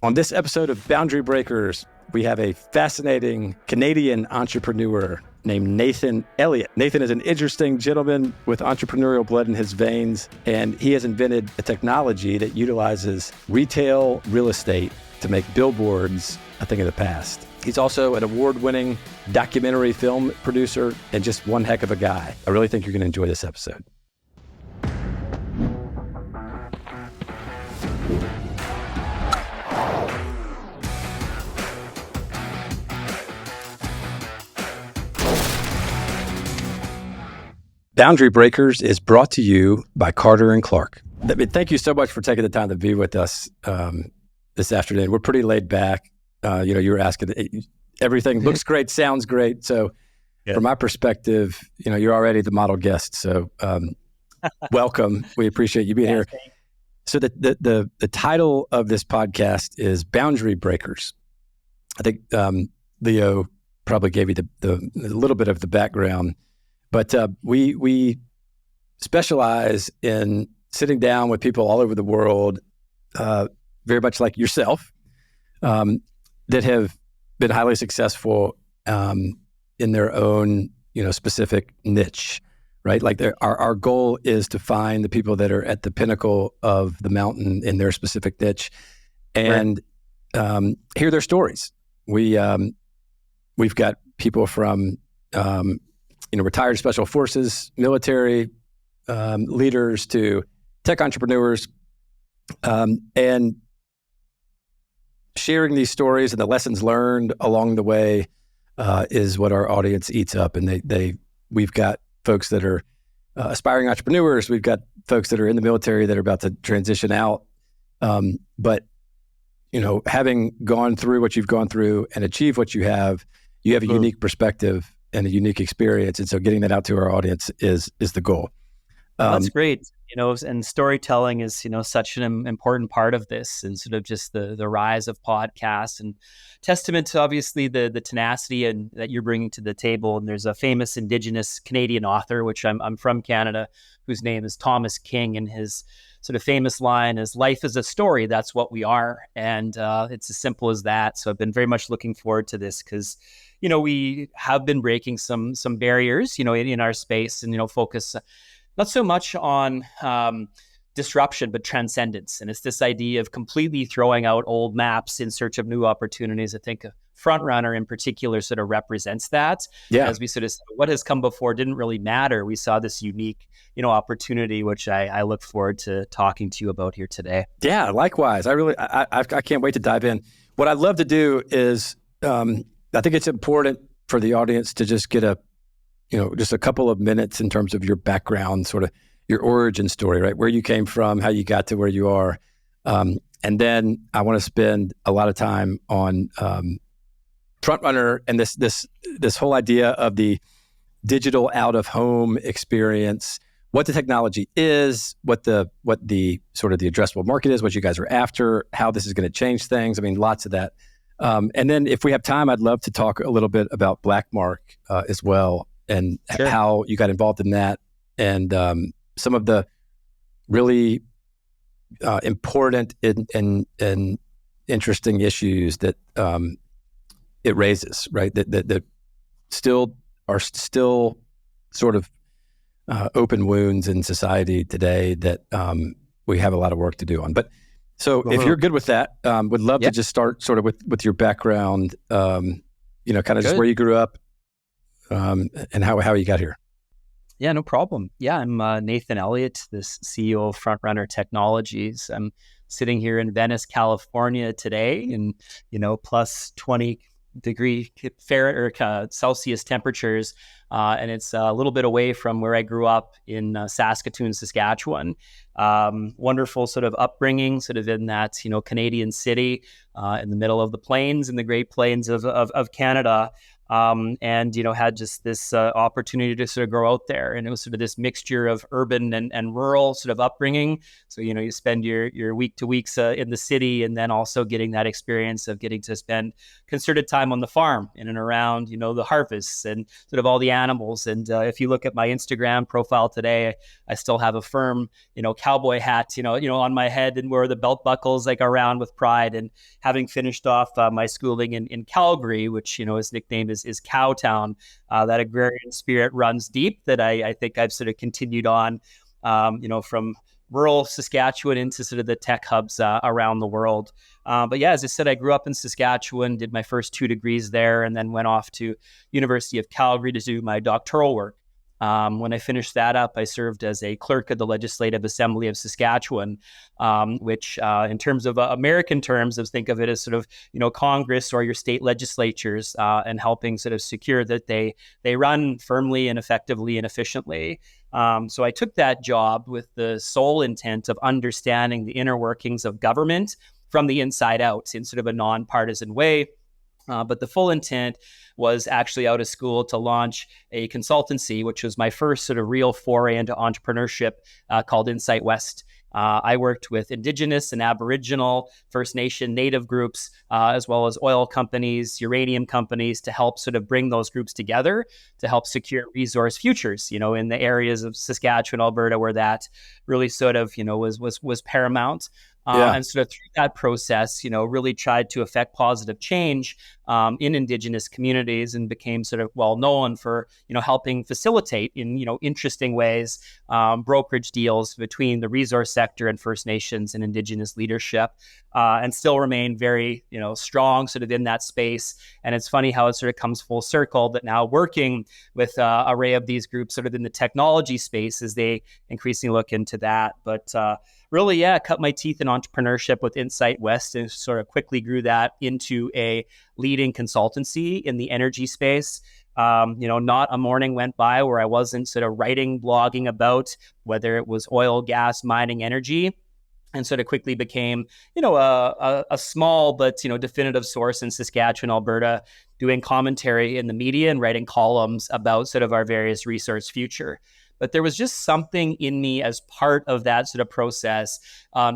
On this episode of Boundary Breakers, we have a fascinating Canadian entrepreneur named Nathan Eliiot. Nathan is an interesting gentleman with entrepreneurial blood in his veins, and he has invented a technology that utilizes retail real estate to make billboards a thing of the past. He's also an award-winning documentary film producer and just one heck of a guy. I really think you're going to enjoy this episode. Boundary Breakers is brought to you by Carter and Clark. Thank you so much for taking the time to be with us this afternoon. We're pretty laid back. You were asking, everything looks great, sounds great. So from my perspective, you're already the model guest. So welcome. We appreciate you being here. So the title of this podcast is Boundary Breakers. I think Leo probably gave you the little bit of the background. But we specialize in sitting down with people all over the world, very much like yourself, that have been highly successful in their own, specific niche, right? Like our goal is to find the people that are at the pinnacle of the mountain in their specific niche, and hear their stories. We've got people from retired special forces, military leaders to tech entrepreneurs, and sharing these stories and the lessons learned along the way is what our audience eats up. And we've got folks that are aspiring entrepreneurs. We've got folks that are in the military that are about to transition out. But having gone through what you've gone through and achieved what you have a unique perspective and a unique experience. And so getting that out to our audience is the goal. That's great. And storytelling is, such an important part of this, and sort of just the rise of podcasts, and testament to obviously the tenacity and that you're bringing to the table. And there's a famous Indigenous Canadian author, which I'm from Canada, whose name is Thomas King, and his sort of famous line is, "Life is a story. That's what we are." And it's as simple as that. So I've been very much looking forward to this because we have been breaking some barriers, in our space, and, focus not so much on disruption, but transcendence. And it's this idea of completely throwing out old maps in search of new opportunities. I think FrontRunner in particular sort of represents that. Yeah. As we sort of said, what has come before didn't really matter. We saw this unique, opportunity, which I look forward to talking to you about here today. Yeah, likewise. I can't wait to dive in. What I'd love to do is, I think it's important for the audience to just get just a couple of minutes in terms of your background, sort of your origin story, right? Where you came from, how you got to where you are. And then I want to spend a lot of time on FrontRunner and this whole idea of the digital out-of-home experience, what the technology is, what the sort of the addressable market is, what you guys are after, how this is going to change things. I mean, lots of that. And then if we have time, I'd love to talk a little bit about Blackmark as well, and how you got involved in that, and some of the really important and interesting issues that it raises, right? That still are sort of open wounds in society today that we have a lot of work to do on. But so if you're good with that, would love to just start sort of with your background, kind of just where you grew up, and how you got here. Yeah, no problem. Yeah, I'm Nathan Eliiot, the CEO of FrontRunner Technologies. I'm sitting here in Venice, California today, in plus 20 degree Fahrenheit or Celsius temperatures, and it's a little bit away from where I grew up in Saskatoon, Saskatchewan. Wonderful sort of upbringing, sort of in that Canadian city, in the middle of the plains, in the Great Plains of Canada. and had just this opportunity to sort of grow out there. And it was sort of this mixture of urban and rural sort of upbringing. So you spend your week to weeks in the city, and then also getting that experience of getting to spend concerted time on the farm in and around the harvests and sort of all the animals. And if you look at my Instagram profile today, I still have a firm cowboy hat on my head, and wear the belt buckles like around with pride. And having finished off my schooling in Calgary, which his nickname is Cowtown, that agrarian spirit runs deep, that I think I've sort of continued on from rural Saskatchewan into sort of the tech hubs around the world. But yeah, as I said, I grew up in Saskatchewan, did my first 2 degrees there, and then went off to University of Calgary to do my doctoral work. When I finished that up, I served as a clerk of the Legislative Assembly of Saskatchewan, which in terms of American terms, think of it as sort of, Congress or your state legislatures, and helping sort of secure that they run firmly and effectively and efficiently. So I took that job with the sole intent of understanding the inner workings of government from the inside out in sort of a nonpartisan way. But the full intent was actually out of school to launch a consultancy, which was my first sort of real foray into entrepreneurship, called Insight West. I worked with Indigenous and Aboriginal, First Nation, Native groups, as well as oil companies, uranium companies, to help sort of bring those groups together to help secure resource futures, in the areas of Saskatchewan, Alberta, where that really sort of, was paramount. And sort of through that process, really tried to affect positive change in Indigenous communities, and became sort of well known for, helping facilitate in, interesting ways, brokerage deals between the resource sector and First Nations and Indigenous leadership, and still remain very, strong sort of in that space. And it's funny how it sort of comes full circle that now working with an array of these groups sort of in the technology space as they increasingly look into that. But really, cut my teeth in entrepreneurship with Insight West, and sort of quickly grew that into a leading consultancy in the energy space. Not a morning went by where I wasn't sort of writing, blogging about whether it was oil, gas, mining, energy, and sort of quickly became, a small but, definitive source in Saskatchewan, Alberta, doing commentary in the media and writing columns about sort of our various resource future. But there was just something in me as part of that sort of process,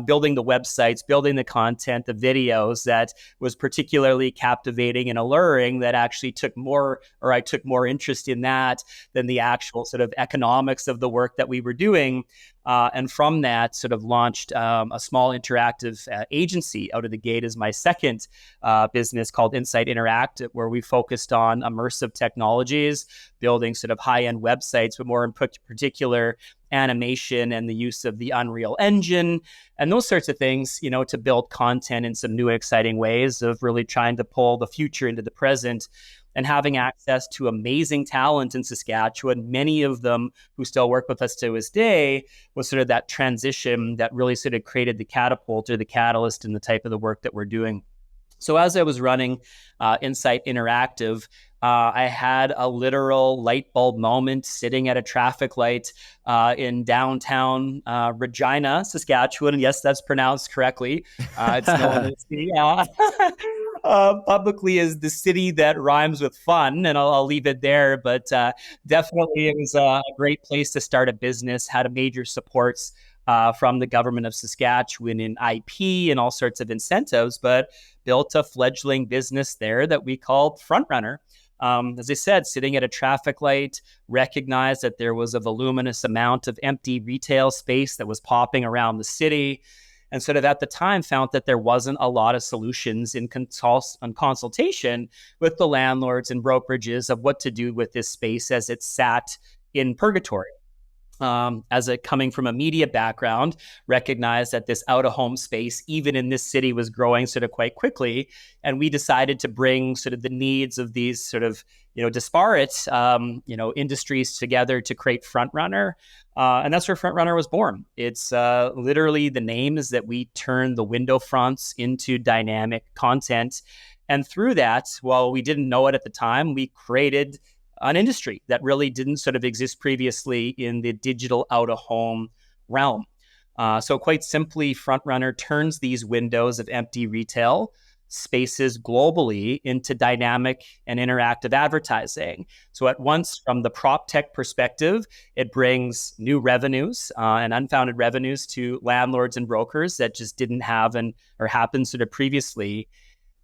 building the websites, building the content, the videos, that was particularly captivating and alluring, that actually I took more interest in that than the actual sort of economics of the work that we were doing. And from that, sort of launched a small interactive agency out of the gate as my second business, called Insight Interactive, where we focused on immersive technologies, building sort of high-end websites, but more in particular animation and the use of the Unreal Engine and those sorts of things, to build content in some new exciting ways of really trying to pull the future into the present, and having access to amazing talent in Saskatchewan, many of them who still work with us to this day, was sort of that transition that really sort of created the catapult or the catalyst in the type of the work that we're doing. So as I was running Insight Interactive, I had a literal light bulb moment sitting at a traffic light in downtown Regina, Saskatchewan. And yes, that's pronounced correctly. It's known as publicly as the city that rhymes with fun, and I'll leave it there. But definitely, it was a great place to start a business. Had a major supports from the government of Saskatchewan in IP and all sorts of incentives, but built a fledgling business there that we called FrontRunner. As I said, sitting at a traffic light, recognized that there was a voluminous amount of empty retail space that was popping around the city, and sort of at the time found that there wasn't a lot of solutions in consultation with the landlords and brokerages of what to do with this space as it sat in purgatory. Coming from a media background, recognized that this out-of-home space, even in this city, was growing sort of quite quickly. And we decided to bring sort of the needs of these sort of, disparate, industries together to create FrontRunner. And that's where FrontRunner was born. It's literally the name is that we turn the window fronts into dynamic content. And through that, while we didn't know it at the time, we created an industry that really didn't sort of exist previously in the digital out-of-home realm. So quite simply, FrontRunner turns these windows of empty retail spaces globally into dynamic and interactive advertising. So at once, from the prop tech perspective, it brings new revenues and unfounded revenues to landlords and brokers that just didn't have or happened sort of previously.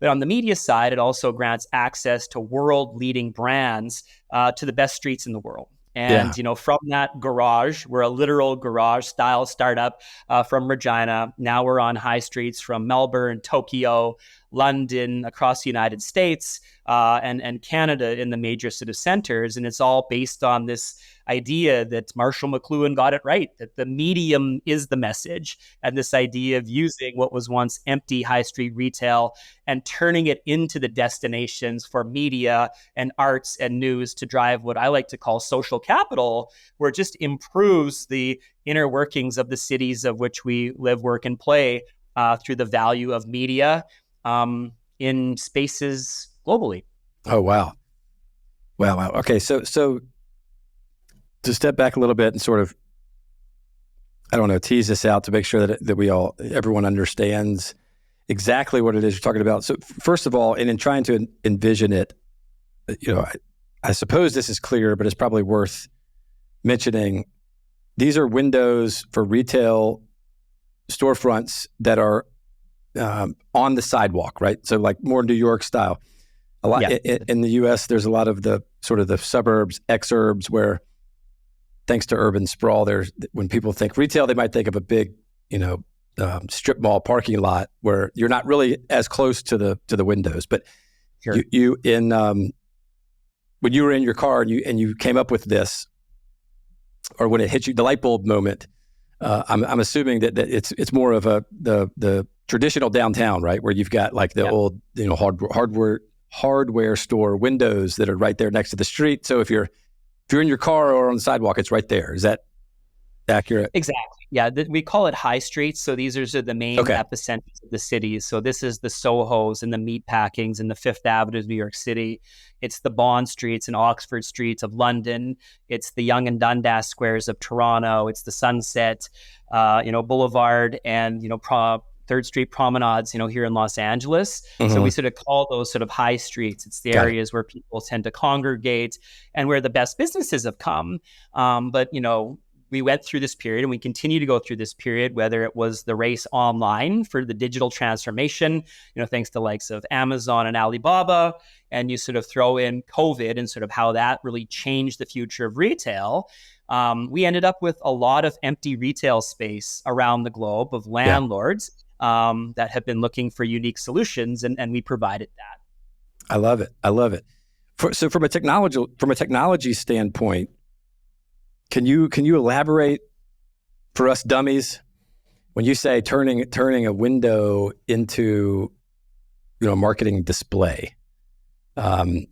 But on the media side, it also grants access to world-leading brands to the best streets in the world. And, from that garage, we're a literal garage style startup from Regina. Now we're on high streets from Melbourne, Tokyo, London, across the United States, and Canada in the major sort of centers. And it's all based on this idea that Marshall McLuhan got it right, that the medium is the message. And this idea of using what was once empty high street retail and turning it into the destinations for media and arts and news to drive what I like to call social capital, where it just improves the inner workings of the cities of which we live, work, and play through the value of media in spaces globally. Oh, wow. Wow. Okay. So to step back a little bit and sort of, I don't know, tease this out to make sure that everyone understands exactly what it is you're talking about. So first of all, and in trying to envision it, I suppose this is clear, but it's probably worth mentioning. These are windows for retail storefronts that are on the sidewalk, right? So like more New York style. A lot in the U.S. There's a lot of the sort of the suburbs, exurbs, where thanks to urban sprawl, when people think retail, they might think of a big, strip mall parking lot where you're not really as close to the windows. But sure. When you were in your car and you came up with this, or when it hit you, the light bulb moment, I'm assuming that it's more of the traditional downtown, right, where you've got like the old hardware store windows that are right there next to the street. So if you're in your car or on the sidewalk, it's right there. Is that accurate? Exactly. Yeah, we call it high streets. So these are the main epicenters of the cities. So this is the Sohos and the Meatpackings and the Fifth Avenue of New York City. It's the Bond Streets and Oxford Streets of London. It's the Yonge and Dundas Squares of Toronto. It's the Sunset, Boulevard and, Third Street promenades, here in Los Angeles. Mm-hmm. So we sort of call those sort of high streets. It's the areas where people tend to congregate and where the best businesses have come. But, we went through this period and we continue to go through this period, whether it was the race online for the digital transformation, thanks to the likes of Amazon and Alibaba, and you sort of throw in COVID and sort of how that really changed the future of retail. We ended up with a lot of empty retail space around the globe of landlords that have been looking for unique solutions, and we provided that. I love it. So from a technology standpoint, can you elaborate for us dummies when you say turning a window into a marketing display? And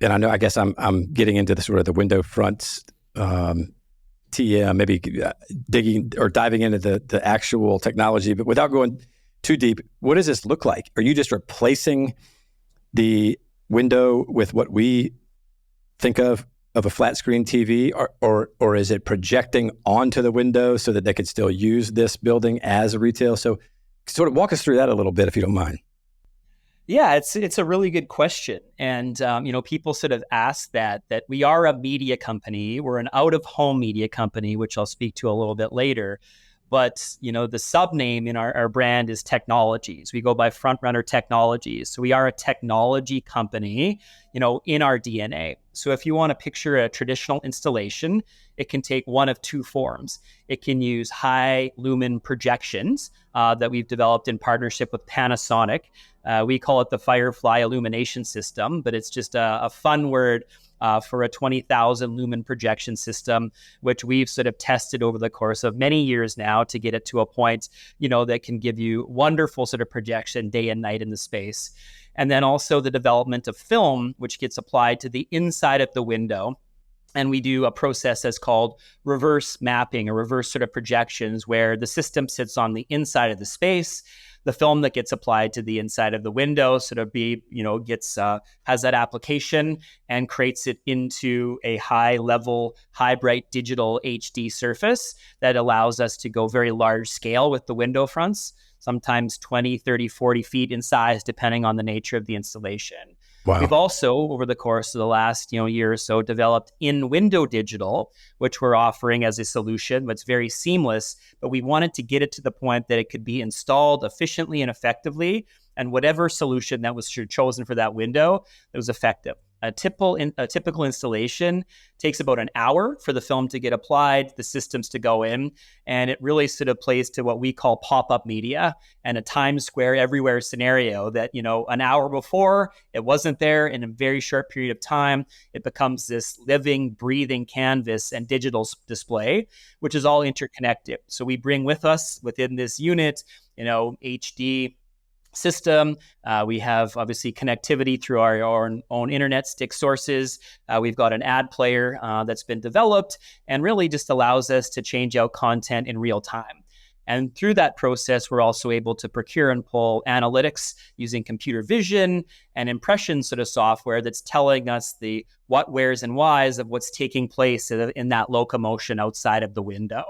I guess I'm getting into the sort of the window fronts TM, maybe digging or diving into the actual technology, but without going too deep, what does this look like? Are you just replacing the window with what we think of a flat screen TV, or is it projecting onto the window so that they could still use this building as a retail? So sort of walk us through that a little bit, if you don't mind. Yeah, it's a really good question. And, people sort of ask that we are a media company. We're an out-of-home media company, which I'll speak to a little bit later. But, the sub-name in our brand is Technologies. We go by FrontRunner Technologies. So we are a technology company, in our DNA. So if you want to picture a traditional installation, it can take one of two forms. It can use high lumen projections that we've developed in partnership with Panasonic. We call it the Firefly Illumination System, but it's just a fun word for a 20,000 lumen projection system, which we've sort of tested over the course of many years now to get it to a point, that can give you wonderful sort of projection day and night in the space. And then also the development of film, which gets applied to the inside of the window. And we do a process that's called reverse mapping or reverse sort of projections, where the system sits on the inside of the space. The film that gets applied to the inside of the window sort of has that application and creates it into a high level, high bright digital HD surface that allows us to go very large scale with the window fronts. sometimes 20, 30, 40 feet in size, depending on the nature of the installation. Wow. We've also, over the course of the last year or so, developed in-window digital, which we're offering as a solution. That's very seamless, but we wanted to get it to the point that it could be installed efficiently and effectively, and whatever solution that was chosen for that window, that was effective. A typical installation takes about an hour for the film to get applied, the systems to go in, and it really sort of plays to what we call pop-up media and a Times Square everywhere scenario that, an hour before it wasn't there. In a very short period of time, it becomes this living, breathing canvas and digital display, which is all interconnected. So we bring with us within this unit, HD system. We have obviously connectivity through our own internet stick sources. We've got an ad player that's been developed and really just allows us to change out content in real time. And through that process, we're also able to procure and pull analytics using computer vision and impression sort of software that's telling us the what, wheres, and whys of what's taking place in that locomotion outside of the window.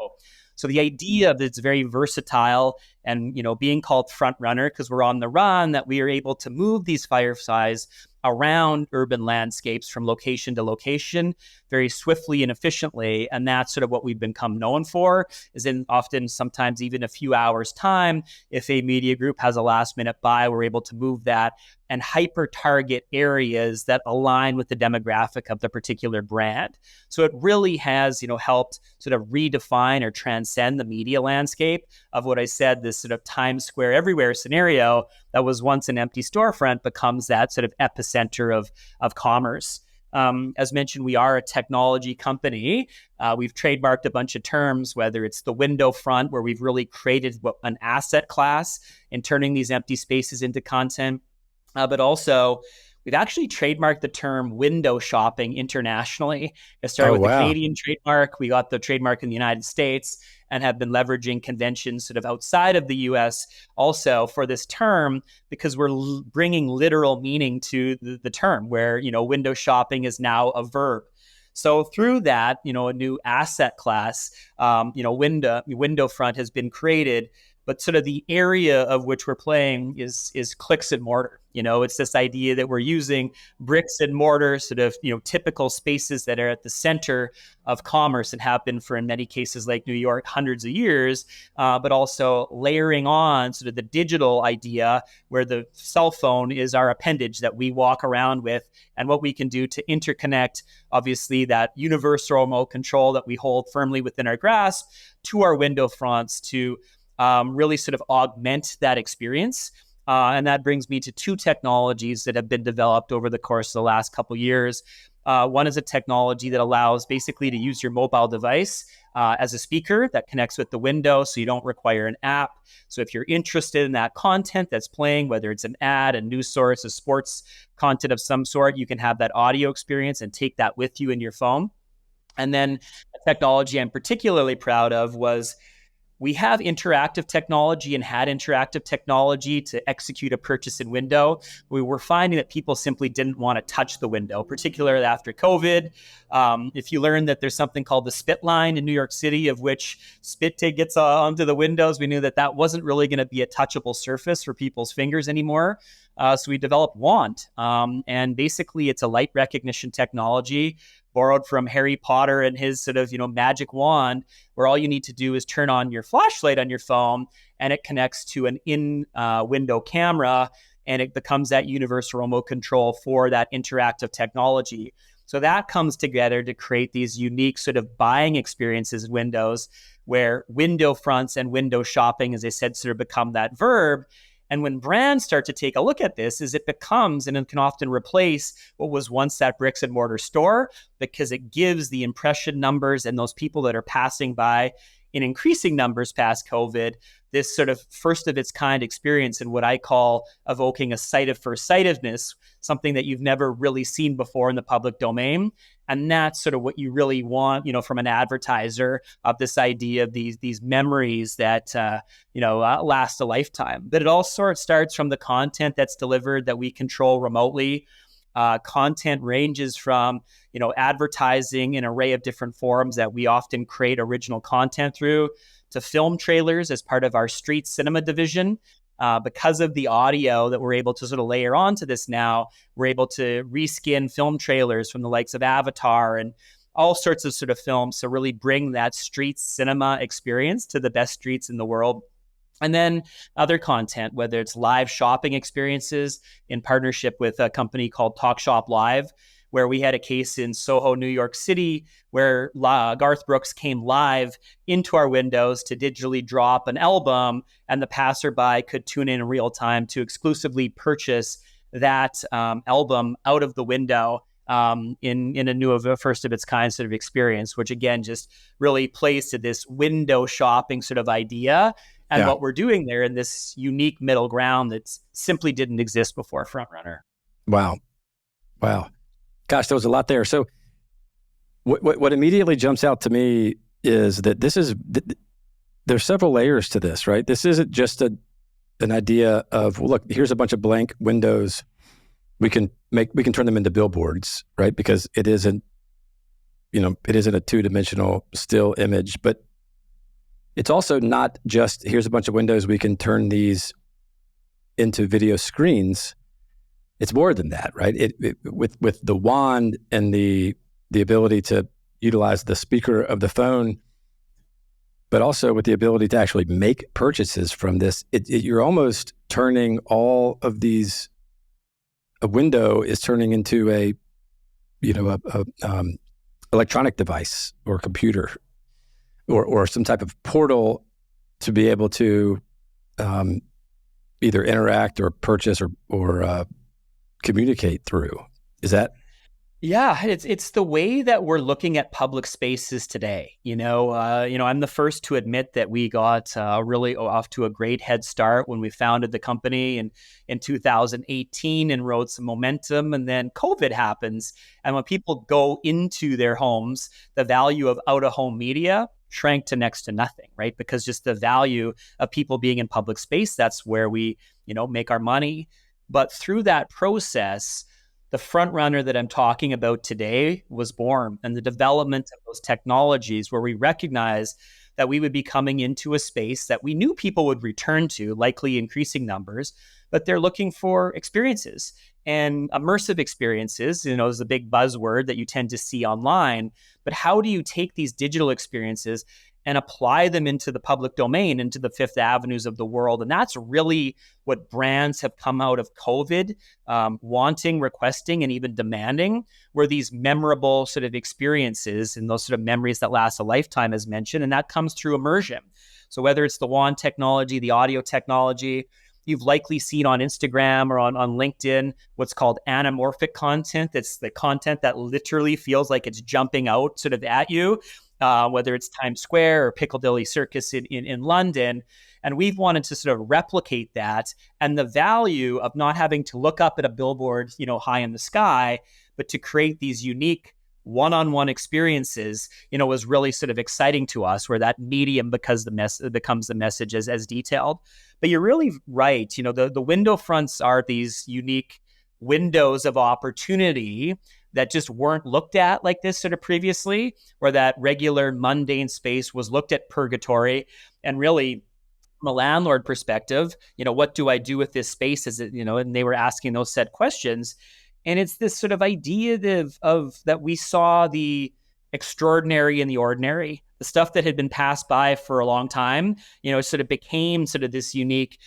So the idea of it's very versatile and, being called FrontRunner because we're on the run, that we are able to move these fireflies around urban landscapes from location to location very swiftly and efficiently. And that's sort of what we've become known for, is in often sometimes even a few hours time, if a media group has a last minute buy, we're able to move that and hyper target areas that align with the demographic of the particular brand. So it really has, helped sort of redefine or transcend the media landscape of what I said, this sort of Times Square everywhere scenario that was once an empty storefront becomes that sort of epicenter of commerce. As mentioned, we are a technology company. We've trademarked a bunch of terms, whether it's the window front, where we've really created an asset class in turning these empty spaces into content. But also, we've actually trademarked the term window shopping internationally. It started with the Canadian trademark. We got the trademark in the United States and have been leveraging conventions sort of outside of the US also for this term, because we're bringing literal meaning to the term, where, window shopping is now a verb. So through that, a new asset class, window front has been created. But sort of the area of which we're playing is clicks and mortar. It's this idea that we're using bricks and mortar, sort of, typical spaces that are at the center of commerce and have been for, in many cases like New York, hundreds of years, but also layering on sort of the digital idea where the cell phone is our appendage that we walk around with, and what we can do to interconnect, obviously, that universal remote control that we hold firmly within our grasp to our window fronts to really sort of augment that experience. And that brings me to two technologies that have been developed over the course of the last couple of years. One is a technology that allows basically to use your mobile device as a speaker that connects with the window, so you don't require an app. So if you're interested in that content that's playing, whether it's an ad, a news source, a sports content of some sort, you can have that audio experience and take that with you in your phone. And then a technology I'm particularly proud of was we have interactive technology and had interactive technology to execute a purchase in window. We were finding that people simply didn't want to touch the window, particularly after COVID. If you learn that there's something called the spit line in New York City, of which spit gets onto the windows, we knew that wasn't really going to be a touchable surface for people's fingers anymore. So we developed Wand. And basically, it's a light recognition technology borrowed from Harry Potter and his sort of, magic wand, where all you need to do is turn on your flashlight on your phone and it connects to an in-window camera, and it becomes that universal remote control for that interactive technology. So that comes together to create these unique sort of buying experiences in windows, where window fronts and window shopping, as I said, sort of become that verb. And when brands start to take a look at this, is it becomes, and it can often replace what was once that bricks and mortar store, because it gives the impression numbers and those people that are passing by in increasing numbers past COVID, this sort of first of its kind experience in what I call evoking a sight of first sightedness, something that you've never really seen before in the public domain. And that's sort of what you really want, from an advertiser, of this idea of these memories that, last a lifetime. But it all sort of starts from the content that's delivered that we control remotely. Content ranges from, advertising in an array of different forms that we often create original content through, to film trailers as part of our street cinema division. Because of the audio that we're able to sort of layer onto this now, we're able to reskin film trailers from the likes of Avatar and all sorts of sort of films to really bring that street cinema experience to the best streets in the world. And then other content, whether it's live shopping experiences in partnership with a company called Talk Shop Live, where we had a case in Soho, New York City, where Garth Brooks came live into our windows to digitally drop an album, and the passerby could tune in real time to exclusively purchase that album out of the window in a new, a first of its kind sort of experience, which again just really plays to this window shopping sort of idea. And what we're doing there in this unique middle ground that simply didn't exist before FrontRunner. Wow. Gosh, there was a lot there. So what immediately jumps out to me is that there's several layers to this, right? This isn't just an idea of, well, look, here's a bunch of blank windows. We can turn them into billboards, right? Because it isn't a two-dimensional still image, but it's also not just, here's a bunch of windows, we can turn these into video screens. It's more than that, right? With the wand and the ability to utilize the speaker of the phone, but also with the ability to actually make purchases from this, you're almost turning all of these. A window is turning into a electronic device or computer, or some type of portal to be able to either interact or purchase or communicate through. Is that? Yeah, it's the way that we're looking at public spaces today. I'm the first to admit that we got really off to a great head start when we founded the company in 2018 and rode some momentum. And then COVID happens. And when people go into their homes, the value of out-of-home media shrank to next to nothing, right? Because just the value of people being in public space, that's where we, make our money. But through that process, the FrontRunner that I'm talking about today was born, and the development of those technologies where we recognize that we would be coming into a space that we knew people would return to, likely increasing numbers, but they're looking for experiences and immersive experiences, is a big buzzword that you tend to see online. But how do you take these digital experiences and apply them into the public domain, into the Fifth Avenues of the world? And that's really what brands have come out of COVID wanting, requesting, and even demanding, were these memorable sort of experiences and those sort of memories that last a lifetime, as mentioned. And that comes through immersion. So whether it's the wand technology, the audio technology, you've likely seen on Instagram or on LinkedIn what's called anamorphic content. That's the content that literally feels like it's jumping out sort of at you. Whether it's Times Square or Piccadilly Circus in London. And we've wanted to sort of replicate that, and the value of not having to look up at a billboard, high in the sky, but to create these unique one-on-one experiences, was really sort of exciting to us, where that medium becomes the message as detailed. But you're really right. The window fronts are these unique windows of opportunity that just weren't looked at like this sort of previously, where that regular mundane space was looked at purgatory. And really, from a landlord perspective, what do I do with this space? Is it, and they were asking those set questions. And it's this sort of idea of that we saw the extraordinary in the ordinary, the stuff that had been passed by for a long time, sort of became sort of this unique,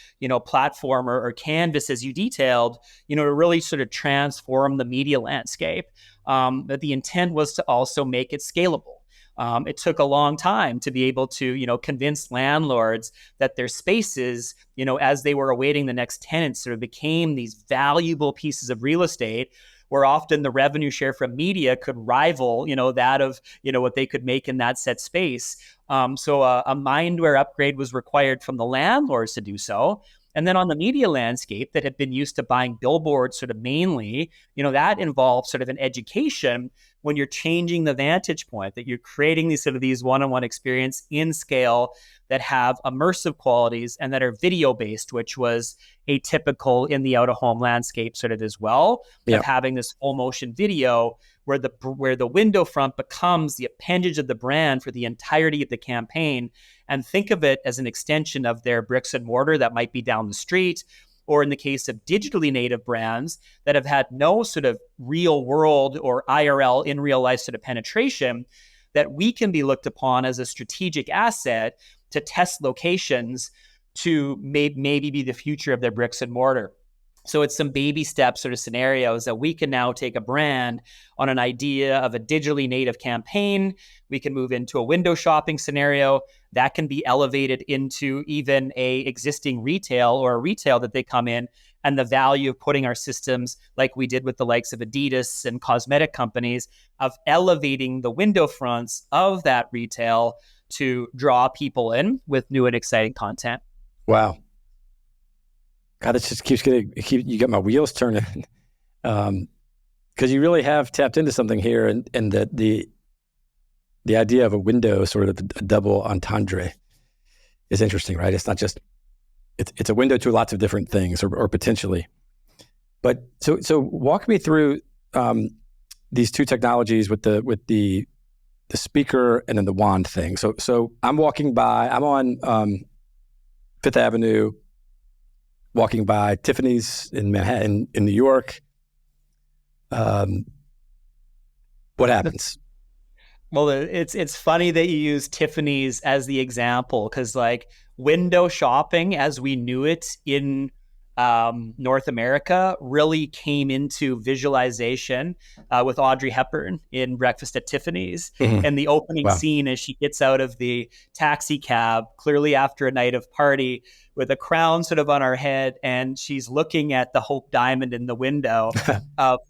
platform or canvas, as you detailed, to really sort of transform the media landscape. But the intent was to also make it scalable. It took a long time to be able to, convince landlords that their spaces, as they were awaiting the next tenants, sort of became these valuable pieces of real estate, where often the revenue share from media could rival, that of, what they could make in that set space. So a mindware upgrade was required from the landlords to do so. And then on the media landscape that had been used to buying billboards sort of mainly, that involved sort of an education, when you're changing the vantage point, that you're creating these one-on-one experience in scale that have immersive qualities and that are video based, which was atypical in the out-of-home landscape sort of as well, of having this full motion video where the window front becomes the appendage of the brand for the entirety of the campaign. And think of it as an extension of their bricks and mortar that might be down the street, or in the case of digitally native brands that have had no sort of real world or IRL in real life sort of penetration, that we can be looked upon as a strategic asset to test locations to maybe be the future of their bricks and mortar. So it's some baby step sort of scenarios that we can now take a brand on an idea of a digitally native campaign. We can move into a window shopping scenario that can be elevated into even a existing retail or a retail that they come in, and the value of putting our systems like we did with the likes of Adidas and cosmetic companies of elevating the window fronts of that retail to draw people in with new and exciting content. Wow. God, this just keeps you got my wheels turning. Because you really have tapped into something here, and that the idea of a window, sort of a double entendre, is interesting, right? It's not just, it's a window to lots of different things, or potentially. But so walk me through these two technologies with the speaker and then the wand thing. So I'm walking by, I'm on Fifth Avenue, walking by Tiffany's in Manhattan, in New York. What happens? Well, it's funny that you use Tiffany's as the example, because like window shopping as we knew it in North America really came into visualization with Audrey Hepburn in Breakfast at Tiffany's. Mm-hmm. And the opening scene as she gets out of the taxi cab, clearly after a night of party, with a crown sort of on her head, and she's looking at the Hope Diamond in the window,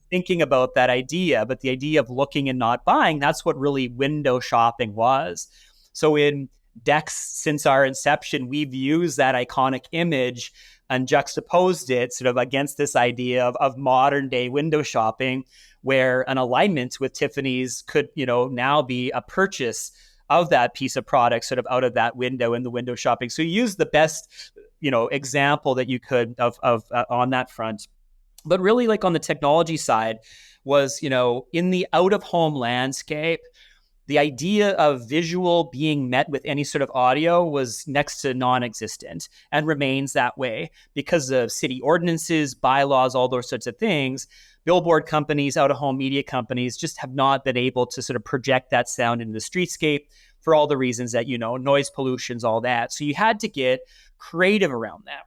thinking about that idea. But the idea of looking and not buying, that's what really window shopping was. So in Dex, since our inception, we've used that iconic image and juxtaposed it sort of against this idea of modern day window shopping, where an alignment with Tiffany's could, now be a purchase of that piece of product sort of out of that window in the window shopping. So you use the best, example that you could of on that front. But really, like on the technology side was, in the out of home landscape, the idea of visual being met with any sort of audio was next to non-existent, and remains that way because of city ordinances, bylaws, all those sorts of things. Billboard companies, out-of-home media companies just have not been able to sort of project that sound into the streetscape for all the reasons that, noise pollutions, all that. So you had to get creative around that.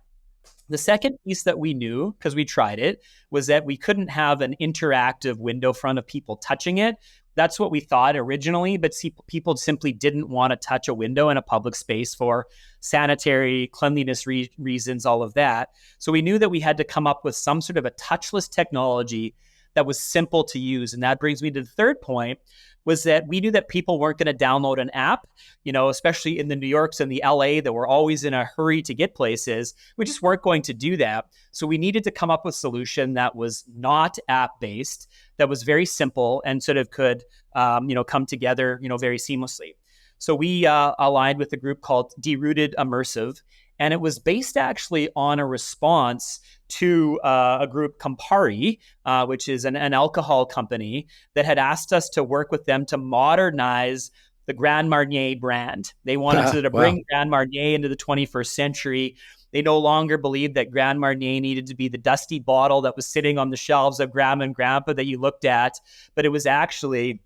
The second piece that we knew, because we tried it, was that we couldn't have an interactive window front of people touching it. That's what we thought originally, but people simply didn't want to touch a window in a public space for sanitary, cleanliness reasons, all of that. So we knew that we had to come up with some sort of a touchless technology that was simple to use. And that brings me to the third point, was that we knew that people weren't going to download an app, especially in the New Yorks and the LA that were always in a hurry to get places. We just weren't going to do that. So we needed to come up with a solution that was not app-based, that was very simple and sort of could, come together, very seamlessly. So we aligned with a group called Derooted Immersive, and it was based actually on a response to a group, Campari, which is an alcohol company that had asked us to work with them to modernize the Grand Marnier brand. They wanted to bring Grand Marnier into the 21st century. They no longer believed that Grand Marnier needed to be the dusty bottle that was sitting on the shelves of Grandma and Grandpa that you looked at, but it was actually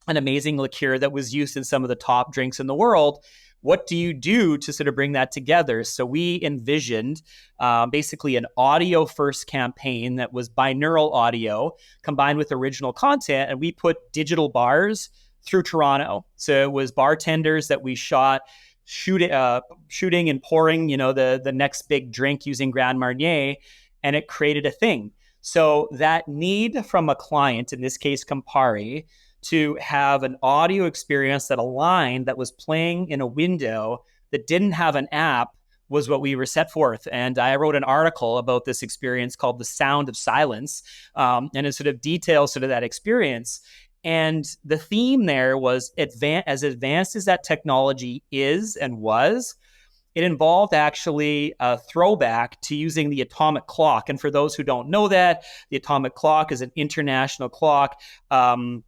an amazing liqueur that was used in some of the top drinks in the world. What do you do to sort of bring that together? So we envisioned basically an audio-first campaign that was binaural audio combined with original content, and we put digital bars through Toronto. So it was bartenders that we shot shooting and pouring, the next big drink using Grand Marnier, and it created a thing. So that need from a client, in this case Campari, to have an audio experience that aligned, that was playing in a window that didn't have an app, was what we were set forth. And I wrote an article about this experience called The Sound of Silence, and it sort of details sort of that experience. And the theme there was as advanced as that technology is and was, it involved actually a throwback to using the atomic clock. And for those who don't know that, the atomic clock is an international clock. And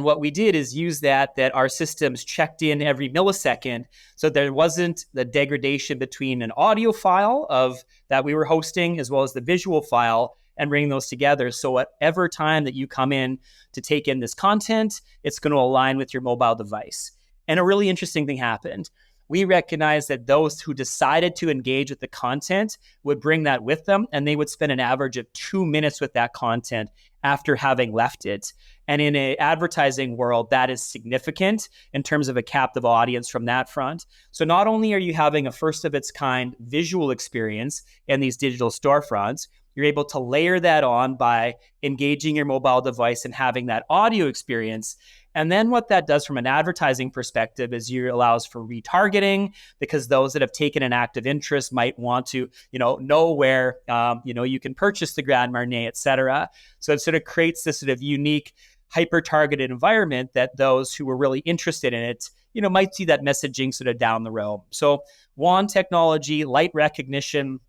what we did is use that our systems checked in every millisecond. So there wasn't the degradation between an audio file of that we were hosting as well as the visual file, and bring those together. So whatever time that you come in to take in this content, it's going to align with your mobile device. And a really interesting thing happened. We recognized that those who decided to engage with the content would bring that with them, and they would spend an average of 2 minutes with that content after having left it. And in an advertising world, that is significant in terms of a captive audience from that front. So not only are you having a first of its kind visual experience in these digital storefronts, you're able to layer that on by engaging your mobile device and having that audio experience. And then what that does from an advertising perspective is it allows for retargeting, because those that have taken an active interest might want to, know where, you can purchase the Grand Marnier, et cetera. So it sort of creates this sort of unique hyper-targeted environment that those who were really interested in it, might see that messaging sort of down the road. So WAN technology, light recognition,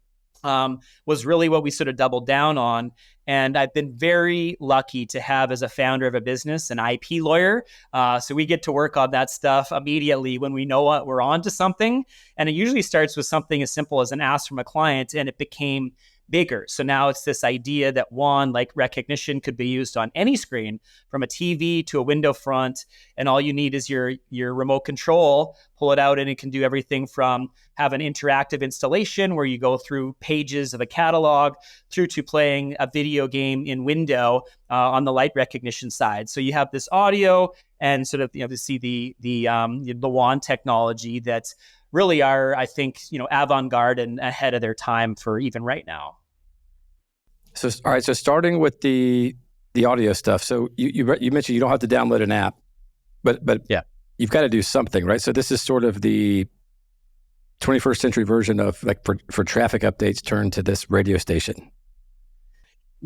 was really what we sort of doubled down on. And I've been very lucky to have, as a founder of a business, an IP lawyer. So we get to work on that stuff immediately when we know what we're on to something. And it usually starts with something as simple as an ask from a client, and it became bigger. So now it's this idea that WAN, like recognition, could be used on any screen, from a TV to a window front, and all you need is your remote control, pull it out, and it can do everything from have an interactive installation where you go through pages of a catalog through to playing a video game in window on the light recognition side. So you have this audio and sort of to see the WAN technology that's really are, I think, avant-garde and ahead of their time for even right now. So, all right. So starting with the audio stuff. So you mentioned you don't have to download an app, but yeah, you've got to do something, right? So this is sort of the 21st century version of, like, for traffic updates, turn to this radio station.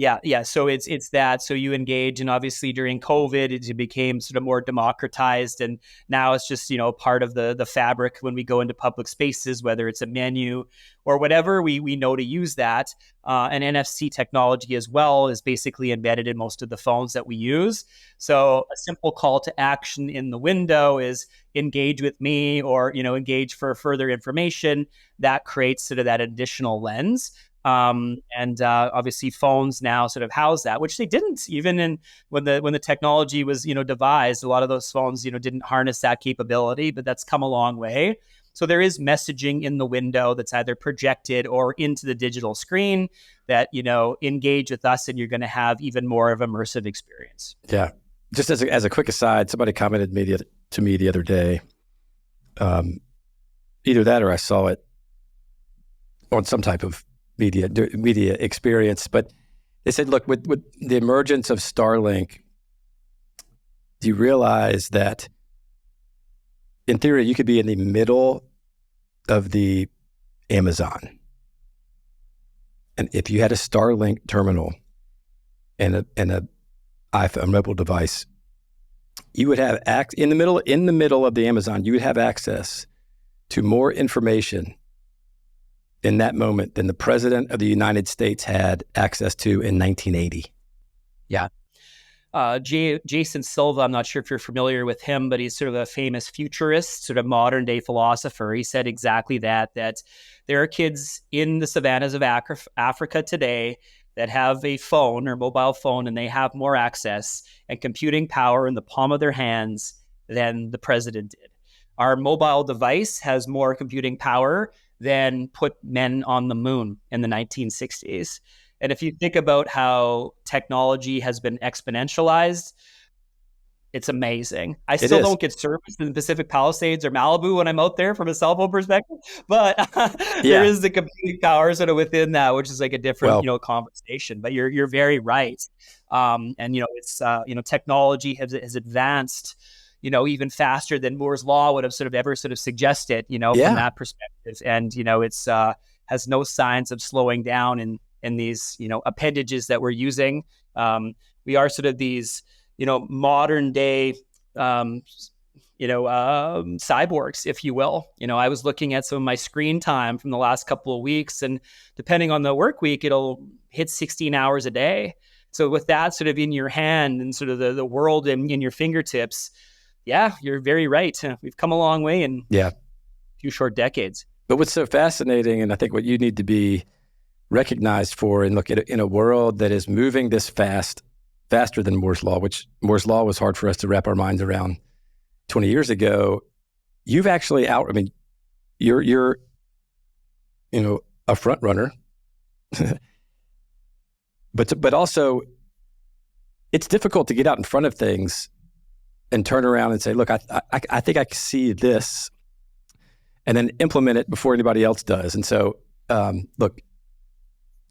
Yeah. So it's that. So you engage, and obviously during COVID, it became sort of more democratized, and now it's just part of the fabric when we go into public spaces, whether it's a menu or whatever. We know to use that. And NFC technology as well is basically embedded in most of the phones that we use. So a simple call to action in the window is engage with me, or engage for further information. That creates sort of that additional lens. And obviously phones now sort of house that, which they didn't even when the technology was, devised. A lot of those phones, didn't harness that capability, but that's come a long way. So there is messaging in the window that's either projected or into the digital screen that, engage with us, and you're going to have even more of immersive experience. Yeah. Just as a quick aside, somebody commented to me the other day, either that or I saw it on some type of media experience, but they said, look, with the emergence of Starlink, do you realize that in theory you could be in the middle of the Amazon, and if you had a Starlink terminal and a iPhone mobile device, you would have in the middle of the Amazon, you would have access to more information in that moment than the president of the United States had access to in 1980. Yeah. Jason Silva, I'm not sure if you're familiar with him, but he's sort of a famous futurist, sort of modern day philosopher. He said exactly that there are kids in the savannas of Africa today that have a phone or mobile phone, and they have more access and computing power in the palm of their hands than the president did. Our mobile device has more computing power than put men on the moon in the 1960s. And if you think about how technology has been exponentialized, it's amazing. I still don't get service in the Pacific Palisades or Malibu when I'm out there from a cell phone perspective, but there is the computing power sort of within that, which is like a different, conversation. But you're very right. And it's technology has advanced, even faster than Moore's law would have ever suggested, from that perspective. And, it's has no signs of slowing down in these, appendages that we're using. We are sort of these, modern day, cyborgs, if you will. I was looking at some of my screen time from the last couple of weeks, and depending on the work week, it'll hit 16 hours a day. So with that sort of in your hand and sort of the world in your fingertips, yeah, you're very right. We've come a long way in a few short decades. But what's so fascinating, and I think what you need to be recognized for, and look at in a world that is moving this fast, faster than Moore's Law, which Moore's Law was hard for us to wrap our minds around 20 years ago, you've actually you're a front runner, but also it's difficult to get out in front of things and turn around and say, look, I think I can see this, and then implement it before anybody else does. And so, look,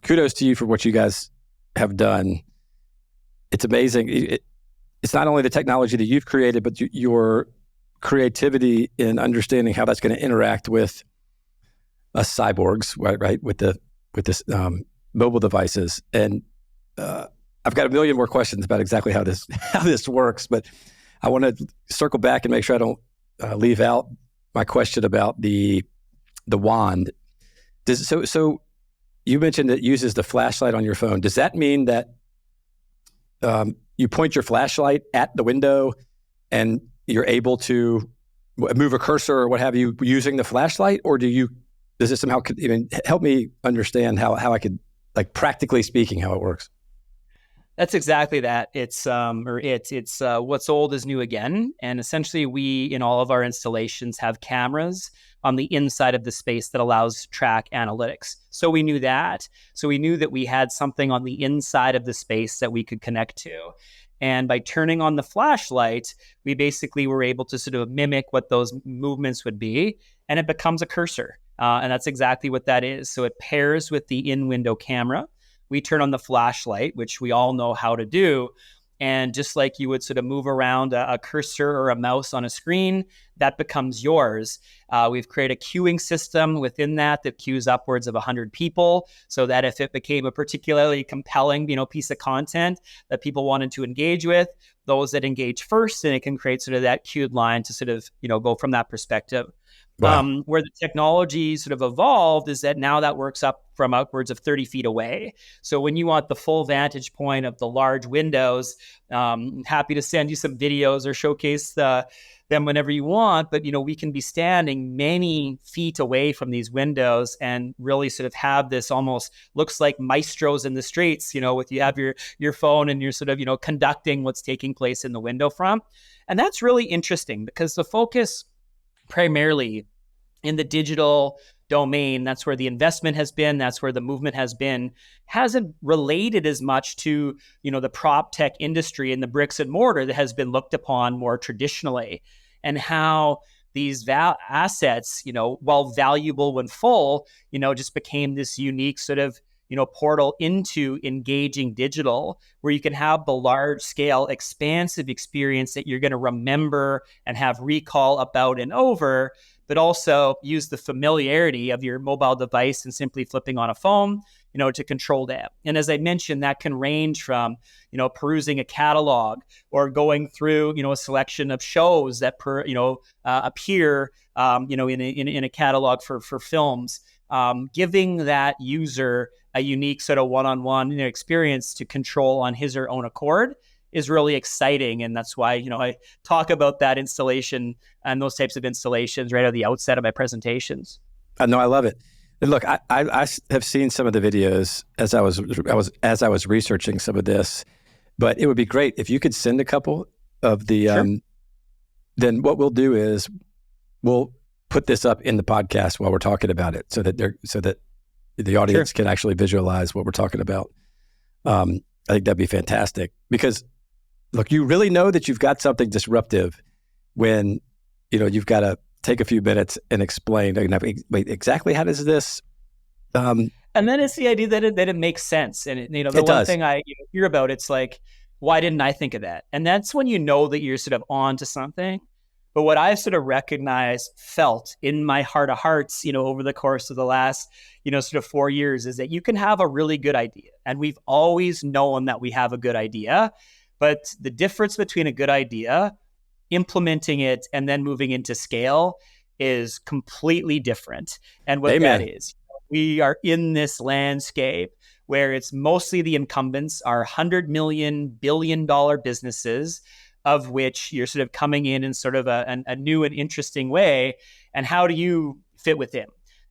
kudos to you for what you guys have done. It's amazing. It's not only the technology that you've created, but your creativity in understanding how that's going to interact with us cyborgs, right? With this mobile devices. And I've got a million more questions about exactly how this works, but I want to circle back and make sure I don't leave out my question about the wand. So you mentioned it uses the flashlight on your phone. Does that mean that you point your flashlight at the window and you're able to move a cursor or what have you using the flashlight? Or does it somehow help me understand how I could, like, practically speaking, how it works? That's exactly that. It's what's old is new again. And essentially we, in all of our installations, have cameras on the inside of the space that allows track analytics. So we knew that. So we knew that we had something on the inside of the space that we could connect to. And by turning on the flashlight, we basically were able to sort of mimic what those movements would be, and it becomes a cursor. And that's exactly what that is. So it pairs with the in-window camera. We turn on the flashlight, which we all know how to do. And just like you would sort of move around a cursor or a mouse on a screen, that becomes yours. We've created a queuing system within that queues upwards of 100 people, so that if it became a particularly compelling, piece of content that people wanted to engage with, those that engage first, and it can create sort of that queued line to sort of, go from that perspective. Wow. Where the technology sort of evolved is that now that works up from upwards of 30 feet away. So when you want the full vantage point of the large windows, happy to send you some videos or showcase them whenever you want. But, we can be standing many feet away from these windows and really sort of have this almost looks like maestros in the streets, with you have your phone and you're sort of, conducting what's taking place in the window front. And that's really interesting because the focus primarily in the digital domain, that's where the investment has been, that's where the movement has been, hasn't related as much to, the prop tech industry and the bricks and mortar that has been looked upon more traditionally, and how these assets, while valuable when full, just became this unique sort of, portal into engaging digital, where you can have the large scale, expansive experience that you're going to remember and have recall about and over, but also use the familiarity of your mobile device and simply flipping on a phone, to control that. And as I mentioned, that can range from, perusing a catalog or going through, a selection of shows that appear, in a catalog for films, giving that user a unique sort of one-on-one experience to control on his or own accord is really exciting. And that's why, I talk about that installation and those types of installations right at the outset of my presentations. No, I love it. And look, I have seen some of the videos as I was researching some of this, but it would be great if you could send a couple of the, sure. Then what we'll do is we'll put this up in the podcast while we're talking about it so that the audience, sure, can actually visualize what we're talking about. I think that'd be fantastic because, look, you really know that you've got something disruptive when, you've got to take a few minutes and explain, wait, exactly how does this? And then it's the idea that it makes sense. And, the one thing I hear about, it's like, why didn't I think of that? And that's when you know that you're sort of on to something. But what I've sort of recognized, felt in my heart of hearts, over the course of the last, sort of 4 years is that you can have a really good idea. And we've always known that we have a good idea, But the difference between a good idea, implementing it, and then moving into scale is completely different. And what that Amen. is, we are in this landscape where it's mostly the incumbents are $100 billion businesses, of which you're sort of coming in sort of a new and interesting way. And how do you fit within?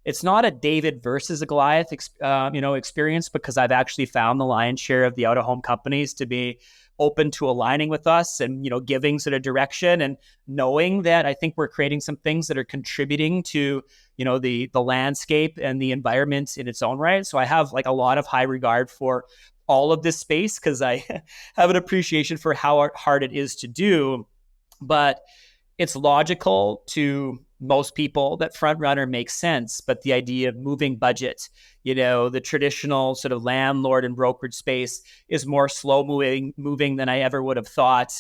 It's not a David versus a Goliath, experience, because I've actually found the lion's share of the out-of-home companies to be open to aligning with us and, giving sort of direction and knowing that I think we're creating some things that are contributing to, the landscape and the environment in its own right. So I have like a lot of high regard for all of this space because I have an appreciation for how hard it is to do. But it's logical to most people that FrontRunner makes sense, but the idea of moving budget, the traditional sort of landlord and brokerage space is more slow moving than I ever would have thought.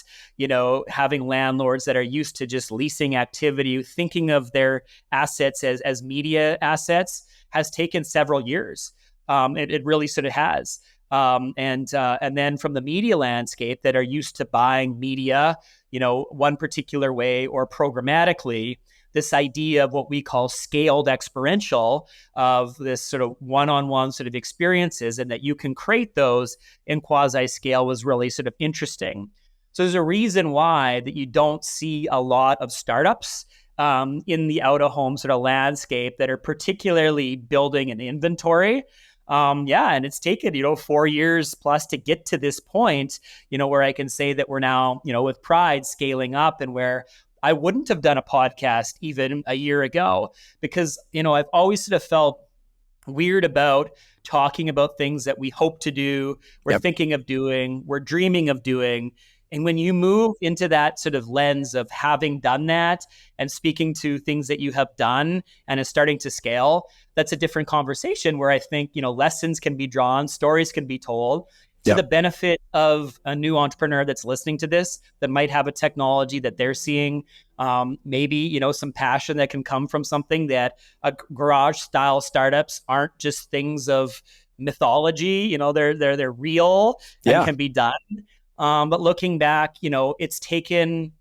Having landlords that are used to just leasing activity, thinking of their assets as media assets has taken several years. It really sort of has. And then from the media landscape that are used to buying media, one particular way or programmatically, this idea of what we call scaled experiential, of this sort of one-on-one sort of experiences, and that you can create those in quasi-scale was really sort of interesting. So there's a reason why that you don't see a lot of startups in the out-of-home sort of landscape that are particularly building an inventory. And it's taken, 4 years plus to get to this point, where I can say that we're now, with pride scaling up, and where I wouldn't have done a podcast even a year ago because, I've always sort of felt weird about talking about things that we hope to do, we're thinking of doing, we're dreaming of doing. And when you move into that sort of lens of having done that and speaking to things that you have done and is starting to scale, that's a different conversation where I think, lessons can be drawn, stories can be told to the benefit of a new entrepreneur that's listening to this that might have a technology that they're seeing, maybe, some passion that can come from something that a garage style startups aren't just things of mythology, they're real and can be done. But looking back, it's taken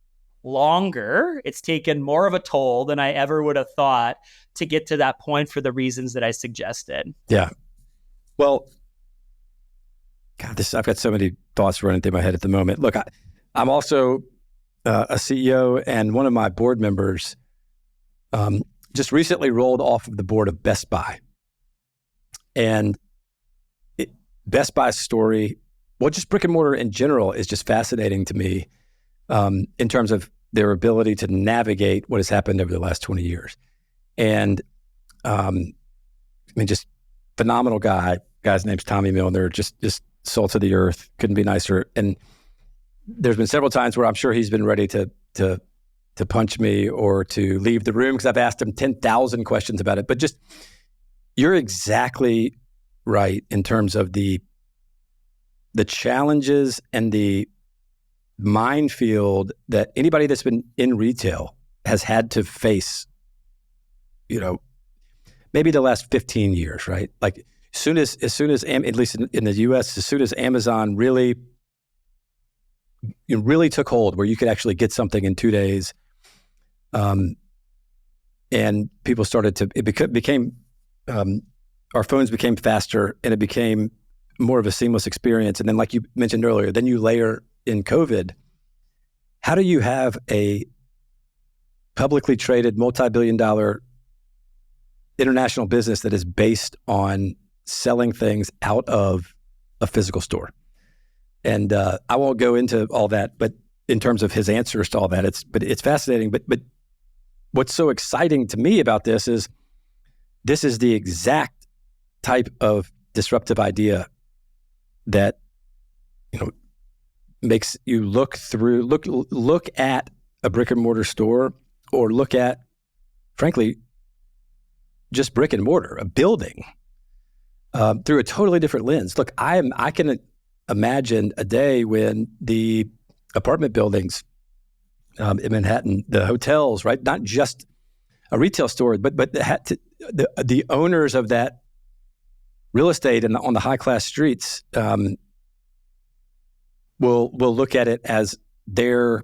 longer. It's taken more of a toll than I ever would have thought to get to that point for the reasons that I suggested. Yeah. Well, God, I've got so many thoughts running through my head at the moment. Look, I'm also a CEO, and one of my board members just recently rolled off of the board of Best Buy. And Best Buy's story, well, just brick and mortar in general, is just fascinating to me in terms of their ability to navigate what has happened over the last 20 years. And just phenomenal guy. Guy's name's Tommy Milner, just salt of the earth, couldn't be nicer. And there's been several times where I'm sure he's been ready to punch me or to leave the room because I've asked him 10,000 questions about it. But just, you're exactly right in terms of the challenges and the minefield that anybody that's been in retail has had to face, maybe the last 15 years, right? Like as soon as at least in the US, as soon as Amazon really took hold where you could actually get something in 2 days, and people started to, became our phones became faster and it became more of a seamless experience. And then like you mentioned earlier, then you layer in COVID. How do you have a publicly traded multi-billion dollar international business that is based on selling things out of a physical store? And I won't go into all that, but in terms of his answers to all that, it's fascinating. But what's so exciting to me about this is the exact type of disruptive idea that makes you look at a brick and mortar store, or look at, frankly, just brick and mortar, a building, through a totally different lens. Look, I can imagine a day when the apartment buildings in Manhattan, the hotels, right, not just a retail store, but the owners of that real estate and on the high class streets will look at it as their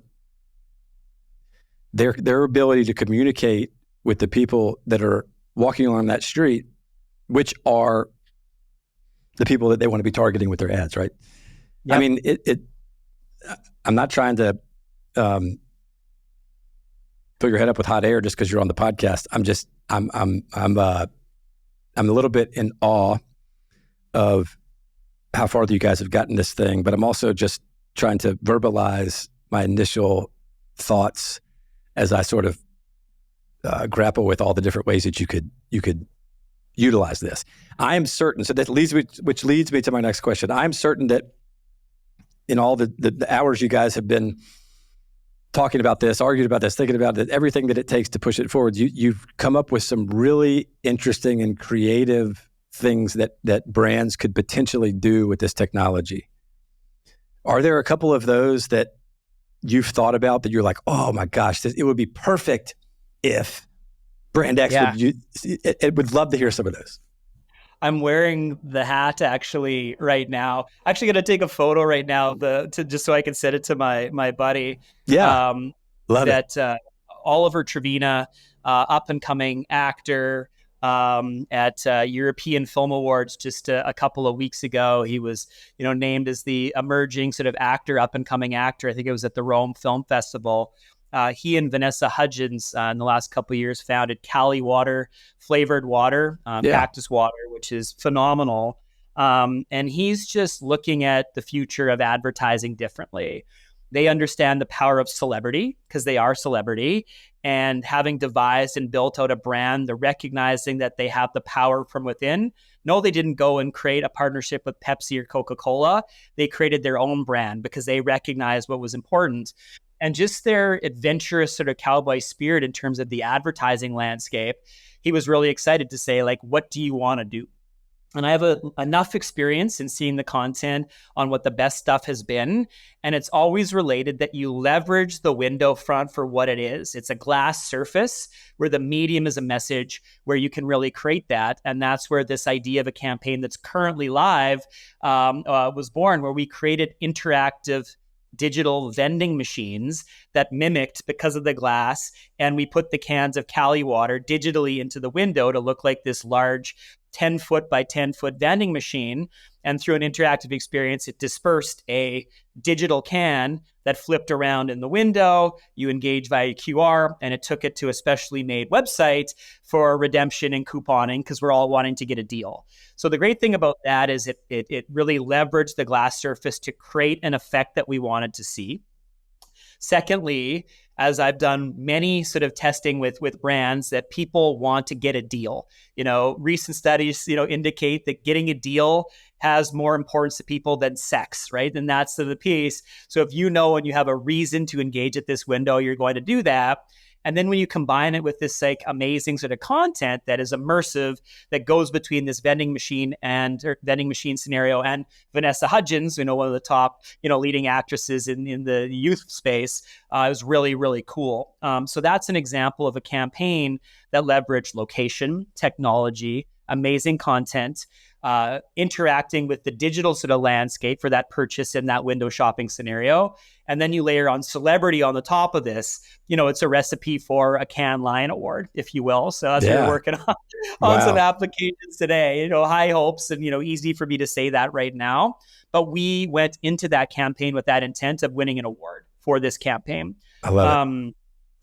ability to communicate with the people that are walking along that street, which are the people that they want to be targeting with their ads, right? Yep. I mean, I'm not trying to fill your head up with hot air just because you're on the podcast. I'm a little bit in awe of how far you guys have gotten this thing, but I'm also just trying to verbalize my initial thoughts as I sort of grapple with all the different ways that you could utilize this. I am certain, so that which leads me to my next question. I'm certain that in all the hours you guys have been talking about this, arguing about this, thinking about it, everything that it takes to push it forward, you've come up with some really interesting and creative things that brands could potentially do with this technology. Are there a couple of those that you've thought about that you're like, oh my gosh, it would be perfect if Brand X would love to hear some of those? I'm wearing the hat actually right now. Actually going to take a photo right now just so I can send it to my buddy. Yeah, love it. Oliver Trevina, up and coming actor, at European Film Awards just a couple of weeks ago. He was, named as the emerging sort of actor, up and coming actor. I think it was at the Rome Film Festival. He and Vanessa Hudgens in the last couple of years founded Cali Water, flavored water, cactus water, which is phenomenal. And he's just looking at the future of advertising differently. They understand the power of celebrity because they are celebrity, and having devised and built out a brand, they're recognizing that they have the power from within. No, they didn't go and create a partnership with Pepsi or Coca-Cola. They created their own brand because they recognized what was important. And just their adventurous sort of cowboy spirit in terms of the advertising landscape, he was really excited to say, like, what do you want to do? And I have enough experience in seeing the content on what the best stuff has been. And it's always related that you leverage the window front for what it is. It's a glass surface where the medium is a message, where you can really create that. And that's where this idea of a campaign that's currently live was born, where we created interactive digital vending machines that mimicked because of the glass. And we put the cans of Cali water digitally into the window to look like this large 10 foot by 10 foot vending machine. And through an interactive experience, it dispersed a digital can that flipped around in the window. You engage via QR, and it took it to a specially made website for redemption and couponing because we're all wanting to get a deal. So the great thing about that is it really leveraged the glass surface to create an effect that we wanted to see. Secondly, as I've done many sort of testing with brands, that people want to get a deal. Recent studies, indicate that getting a deal has more importance to people than sex, right? And that's the piece. So if and you have a reason to engage at this window, you're going to do that. And then when you combine it with this like amazing sort of content that is immersive, that goes between this vending machine scenario and Vanessa Hudgens, one of the top, leading actresses in the youth space, it was really, really cool. So that's an example of a campaign that leveraged location, technology, amazing content, interacting with the digital sort of landscape for that purchase in that window shopping scenario. And then you layer on celebrity on the top of this, it's a recipe for a Cannes Lion Award, if you will. So that's what we're working on some applications today, high hopes and, easy for me to say that right now. But we went into that campaign with that intent of winning an award for this campaign. I love it.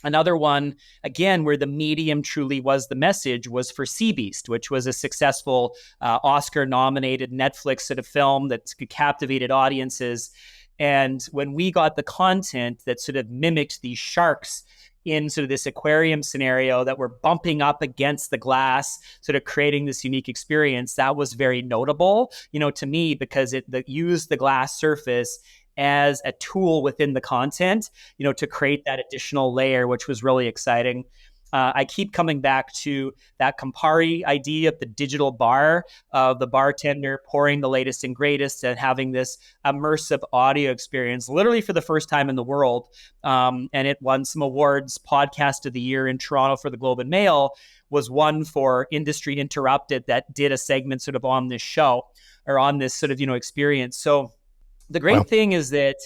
Another one, again, where the medium truly was the message, was for Sea Beast, which was a successful Oscar-nominated Netflix sort of film that captivated audiences. And when we got the content that sort of mimicked these sharks in sort of this aquarium scenario that were bumping up against the glass, sort of creating this unique experience, that was very notable, to me, because it used the glass surface as a tool within the content, to create that additional layer, which was really exciting. I keep coming back to that Campari idea of the digital bar, of the bartender pouring the latest and greatest and having this immersive audio experience, literally for the first time in the world. And it won some awards. Podcast of the Year in Toronto for the Globe and Mail was one for Industry Interrupted that did a segment sort of on this show or on this sort of, experience. So The Wow. great thing is that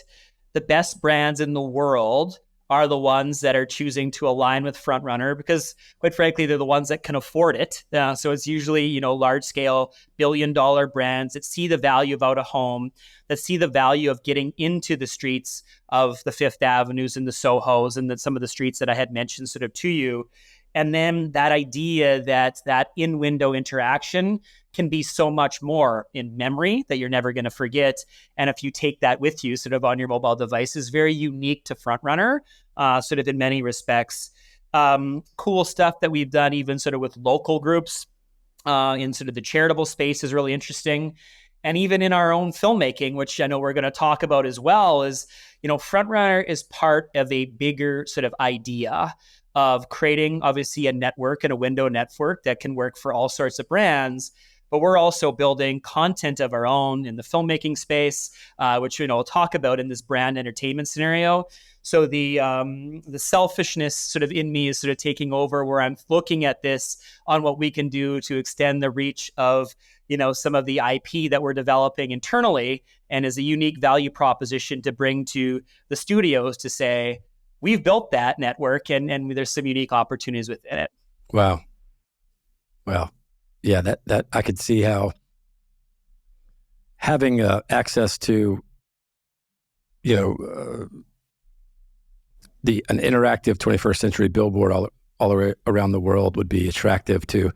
the best brands in the world are the ones that are choosing to align with FrontRunner because, quite frankly, they're the ones that can afford it. So it's usually, large scale billion-dollar brands that see the value of out of home, that see the value of getting into the streets of the Fifth Avenues and the Sohos and some of the streets that I had mentioned sort of to you. And then that idea that in-window interaction can be so much more in memory that you're never going to forget. And if you take that with you sort of on your mobile device is very unique to FrontRunner, sort of in many respects. Cool stuff that we've done even sort of with local groups in sort of the charitable space is really interesting. And even in our own filmmaking, which I know we're going to talk about as well, is, FrontRunner is part of a bigger sort of idea of creating obviously a network and a window network that can work for all sorts of brands. But we're also building content of our own in the filmmaking space, which we'll talk about in this brand entertainment scenario. So the selfishness sort of in me is sort of taking over, where I'm looking at this on what we can do to extend the reach of some of the IP that we're developing internally, and is a unique value proposition to bring to the studios to say, we've built that network and there's some unique opportunities within it. Wow. Yeah, that I could see how having access to, an interactive 21st century billboard all around the world would be attractive to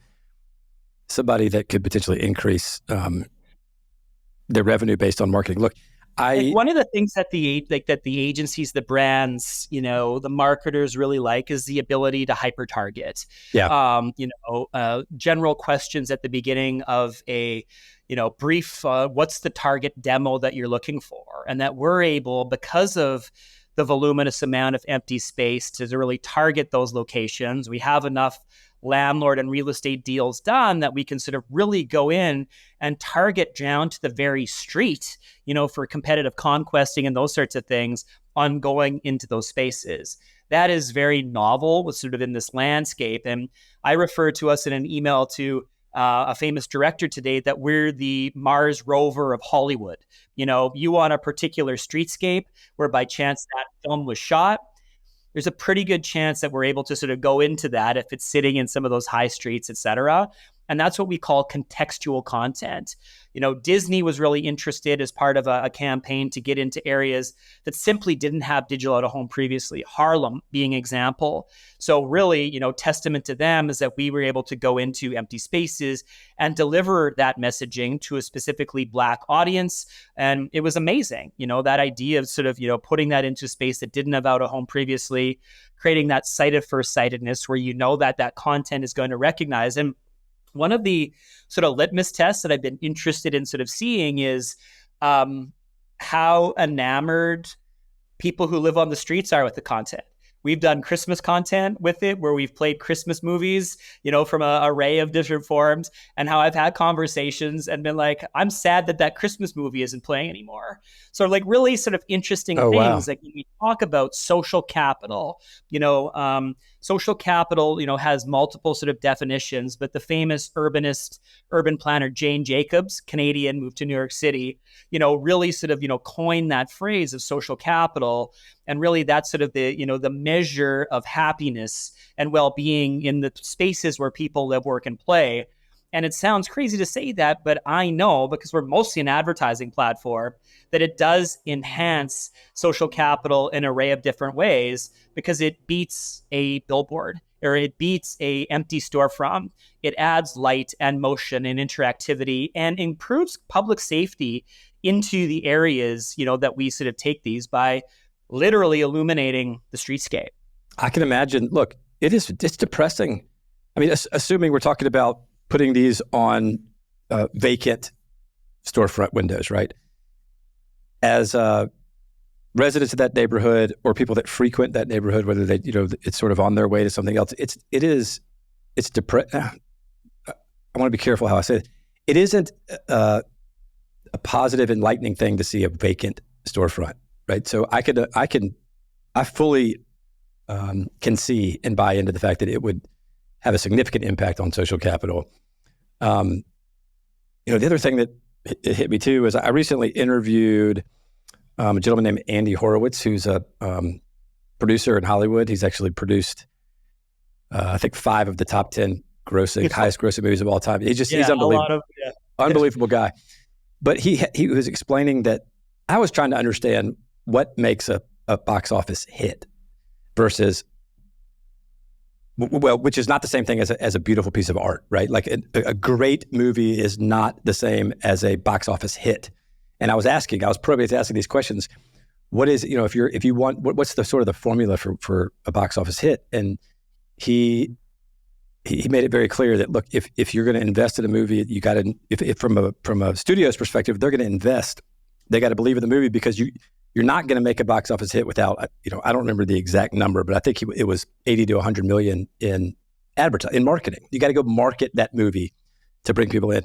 somebody that could potentially increase their revenue based on marketing. Look, one of the things that the agencies, the brands, the marketers really like is the ability to hyper target. Yeah. General questions at the beginning of a brief. What's the target demo that you're looking for, and that we're able, because of the voluminous amount of empty space, to really target those locations. We have enough landlord and real estate deals done that we can sort of really go in and target down to the very street, for competitive conquesting and those sorts of things on going into those spaces. That is very novel with sort of in this landscape. And I refer to us in an email to a famous director today that we're the Mars rover of Hollywood. You want a particular streetscape where by chance that film was shot, there's a pretty good chance that we're able to sort of go into that if it's sitting in some of those high streets, et cetera. And that's what we call contextual content. Disney was really interested as part of a campaign to get into areas that simply didn't have digital out of home previously, Harlem being an example. So really, testament to them is that we were able to go into empty spaces and deliver that messaging to a specifically Black audience. And it was amazing, that idea of sort of, putting that into space that didn't have out of home previously, creating that sight of first sightedness where that content is going to recognize. And one of the sort of litmus tests that I've been interested in sort of seeing is how enamored people who live on the streets are with the content. We've done Christmas content with it where we've played Christmas movies, from an array of different forms, and how I've had conversations and been like, I'm sad that Christmas movie isn't playing anymore. So like really sort of interesting things. Wow. Like when we talk about social capital, social capital, has multiple sort of definitions, but the famous urban planner, Jane Jacobs, Canadian, moved to New York City, really sort of, coined that phrase of social capital. And really that's sort of the measure of happiness and well-being in the spaces where people live, work, and play. And it sounds crazy to say that, but I know, because we're mostly an advertising platform, that it does enhance social capital in an array of different ways, because it beats a billboard or it beats a empty storefront. It adds light and motion and interactivity and improves public safety into the areas, that we sort of take these by literally illuminating the streetscape. I can imagine. Look, it's depressing. I mean, assuming we're talking about putting these on vacant storefront windows, right? As residents of that neighborhood or people that frequent that neighborhood, whether they, it's sort of on their way to something else, it's depressing. I want to be careful how I say it. It isn't a positive, enlightening thing to see a vacant storefront, right? So I fully can see and buy into the fact that it would have a significant impact on social capital. The other thing that it hit me too is I recently interviewed a gentleman named Andy Horowitz, who's a producer in Hollywood. He's actually produced, I think, 5 of the top 10 highest grossing movies of all time. He's unbelievable, unbelievable guy. But he was explaining that I was trying to understand what makes a box office hit versus, well, which is not the same thing as a beautiful piece of art, right? Like a great movie is not the same as a box office hit. And I was probably asking these questions. What is, if you want, what's the sort of the formula for a box office hit? And he made it very clear that, look, if you're going to invest in a movie, you got to, if from a studio's perspective, they're going to invest. They got to believe in the movie, because you're not going to make a box office hit without, I don't remember the exact number, but I think it was 80 to 100 million in marketing. You got to go market that movie to bring people in.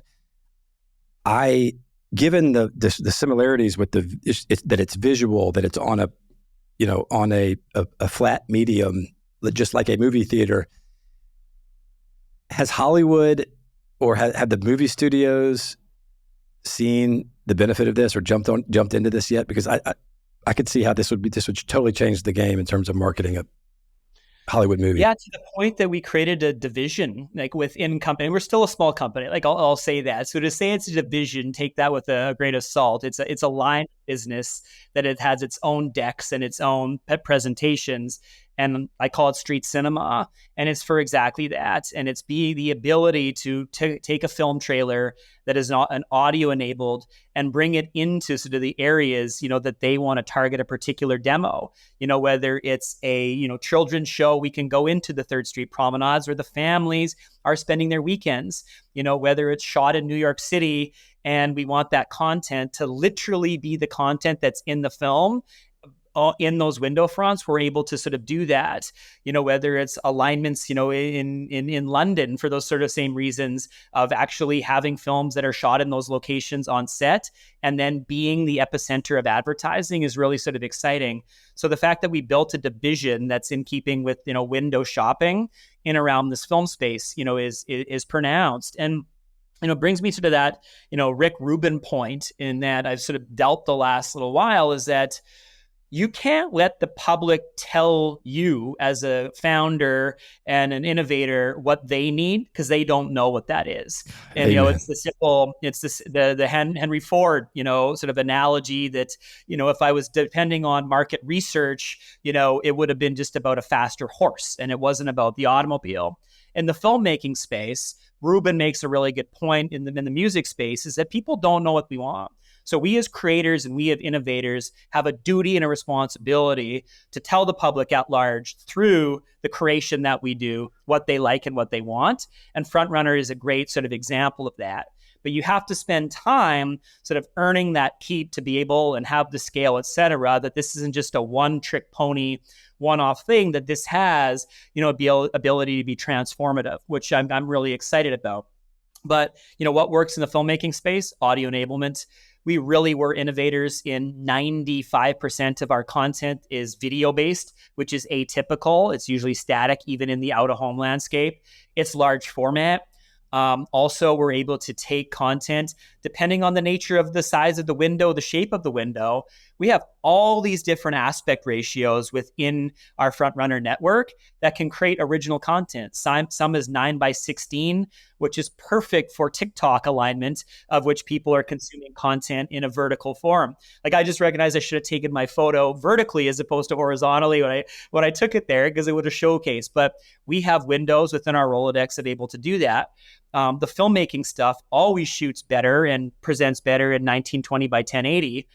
Given the similarities with that it's visual, that it's on a flat medium, just like a movie theater. Has Hollywood or have the movie studios seen the benefit of this or jumped into this yet? Because I could see how this would totally change the game in terms of marketing a Hollywood movie. Yeah, to the point that we created a division like within company. We're still a small company. Like I'll say that. So to say it's a division, take that with a grain of salt. It's a line of business that it has its own decks and its own presentations. And I call it street cinema. And it's for exactly that. And it's the ability to take a film trailer that is not an audio enabled and bring it into sort of the areas, that they want to target a particular demo. Whether it's a, children's show, we can go into the 3rd Street promenades where the families are spending their weekends, whether it's shot in New York City and we want that content to literally be the content that's in the film. In those window fronts, we're able to sort of do that, whether it's alignments, in London for those sort of same reasons of actually having films that are shot in those locations on set and then being the epicenter of advertising is really sort of exciting. So the fact that we built a division that's in keeping with, window shopping in around this film space, is pronounced. And brings me to that, Rick Rubin point in that I've sort of dealt the last little while is that you can't let the public tell you as a founder and an innovator what they need because they don't know what that is. And, it's the Henry Ford, sort of analogy that, if I was depending on market research, it would have been just about a faster horse and it wasn't about the automobile. In the filmmaking space, Rubin makes a really good point in the music space is that people don't know what we want. So we as creators and we as innovators have a duty and a responsibility to tell the public at large through the creation that we do, what they like and what they want. And FrontRunner is a great sort of example of that. But you have to spend time sort of earning that keep to be able and have the scale, et cetera, that this isn't just a one-trick pony, one-off thing, that this has, ability to be transformative, which I'm really excited about. But, what works in the filmmaking space? Audio enablement. We really were innovators in 95% of our content is video-based, which is atypical. It's usually static, even in the out-of-home landscape. It's large format. Also, we're able to take content depending on the nature of the size of the window, the shape of the window. We have all these different aspect ratios within our FrontRunner network that can create original content. Some is 9:16, which is perfect for TikTok alignment, of which people are consuming content in a vertical form. Like I just recognized I should have taken my photo vertically as opposed to horizontally when I took it there because it would have showcased. But we have windows within our Rolodex that are able to do that. The filmmaking stuff always shoots better and presents better in 1920 by 1080.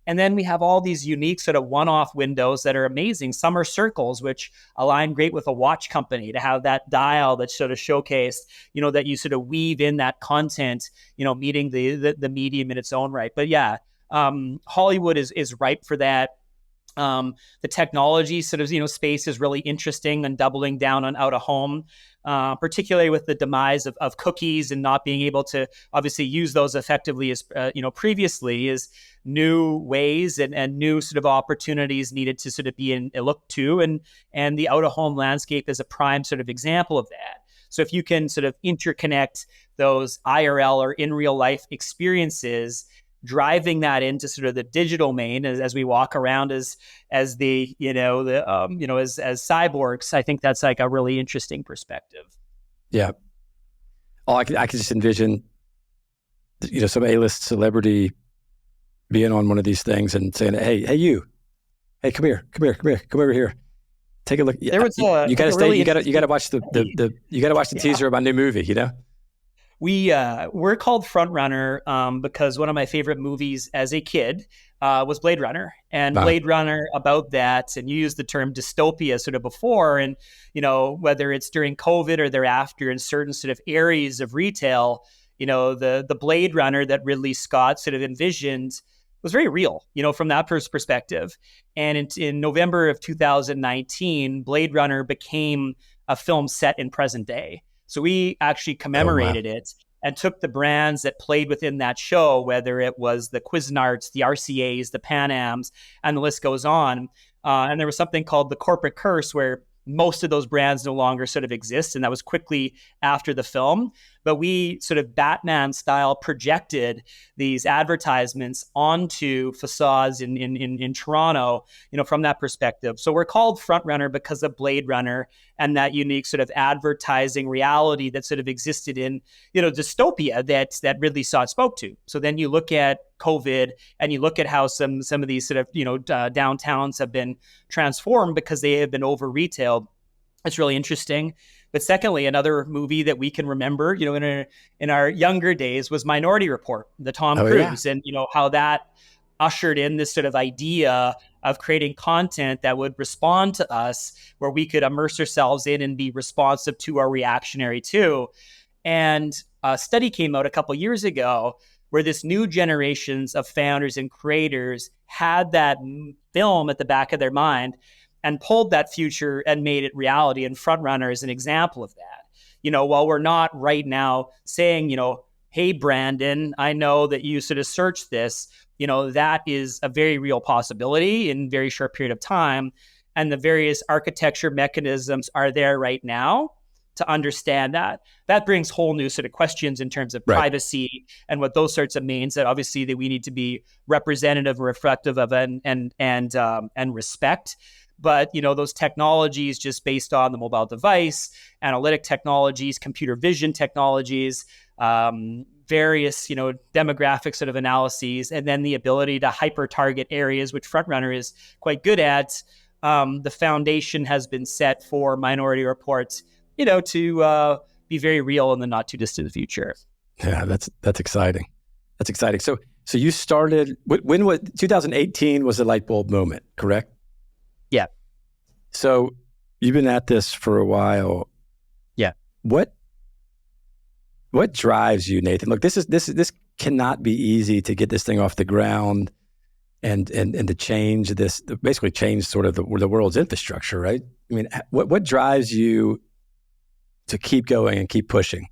And then we have all these unique sort of one-off windows that are amazing. Some are circles, which align great with a watch company to have that dial that's sort of showcased, that you sort of weave in that content, meeting the medium in its own right. But yeah, Hollywood is ripe for that. The technology sort of, space is really interesting and doubling down on out of home, particularly with the demise of cookies and not being able to obviously use those effectively as, previously is new ways and new sort of opportunities needed to sort of be looked to. And the out of home landscape is a prime sort of example of that. So if you can sort of interconnect those IRL or in real life experiences driving that into sort of the digital domain as we walk around as the as cyborgs. I think that's like a really interesting perspective. Yeah. Oh, I could just envision, some A-list celebrity being on one of these things and saying, hey, you, hey, come over here. Take a look. There was you got to stay. You got to watch the teaser of my new movie. We're called FrontRunner because one of my favorite movies as a kid was Blade Runner, and Blade Runner about that. And you used the term dystopia sort of before, and whether it's during COVID or thereafter in certain sort of areas of retail, the Blade Runner that Ridley Scott sort of envisioned was very real, from that perspective. And in November of 2019, Blade Runner became a film set in present day. So we actually commemorated it and took the brands that played within that show, whether it was the Cuisinarts, the RCAs, the Pan Ams, and the list goes on. And there was something called the corporate curse, where most of those brands no longer sort of exist. And that was quickly after the film. But we sort of Batman style projected these advertisements onto facades in Toronto, from that perspective. So we're called FrontRunner because of Blade Runner and that unique sort of advertising reality that sort of existed in, dystopia that Ridley Scott spoke to. So then you look at COVID and you look at how some of these sort of, downtowns have been transformed because they have been over retailed. It's really interesting. But secondly, another movie that we can remember, in our younger days was Minority Report, the Tom Cruise, and how that ushered in this sort of idea of creating content that would respond to us, where we could immerse ourselves in and be responsive to or reactionary to. And a study came out a couple years ago where this new generations of founders and creators had that film at the back of their mind and pulled that future and made it reality. And FrontRunner is an example of that. While we're not right now saying, hey, Brandon, I know that you sort of searched this, that is a very real possibility in a very short period of time. And the various architecture mechanisms are there right now to understand that. That brings whole new sort of questions in terms of privacy and what those sorts of means, that obviously that we need to be representative and reflective of and respect. But, those technologies just based on the mobile device, analytic technologies, computer vision technologies, various, demographic sort of analyses, and then the ability to hyper target areas, which FrontRunner is quite good at. The foundation has been set for Minority Report, to be very real in the not too distant future. Yeah, that's exciting. That's exciting. So you started, when was 2018 was the light bulb moment, correct? Yeah. So you've been at this for a while. Yeah. What drives you, Nathan? Look, this cannot be easy to get this thing off the ground and to change this, basically change sort of the world's infrastructure, right? I mean, what drives you to keep going and keep pushing?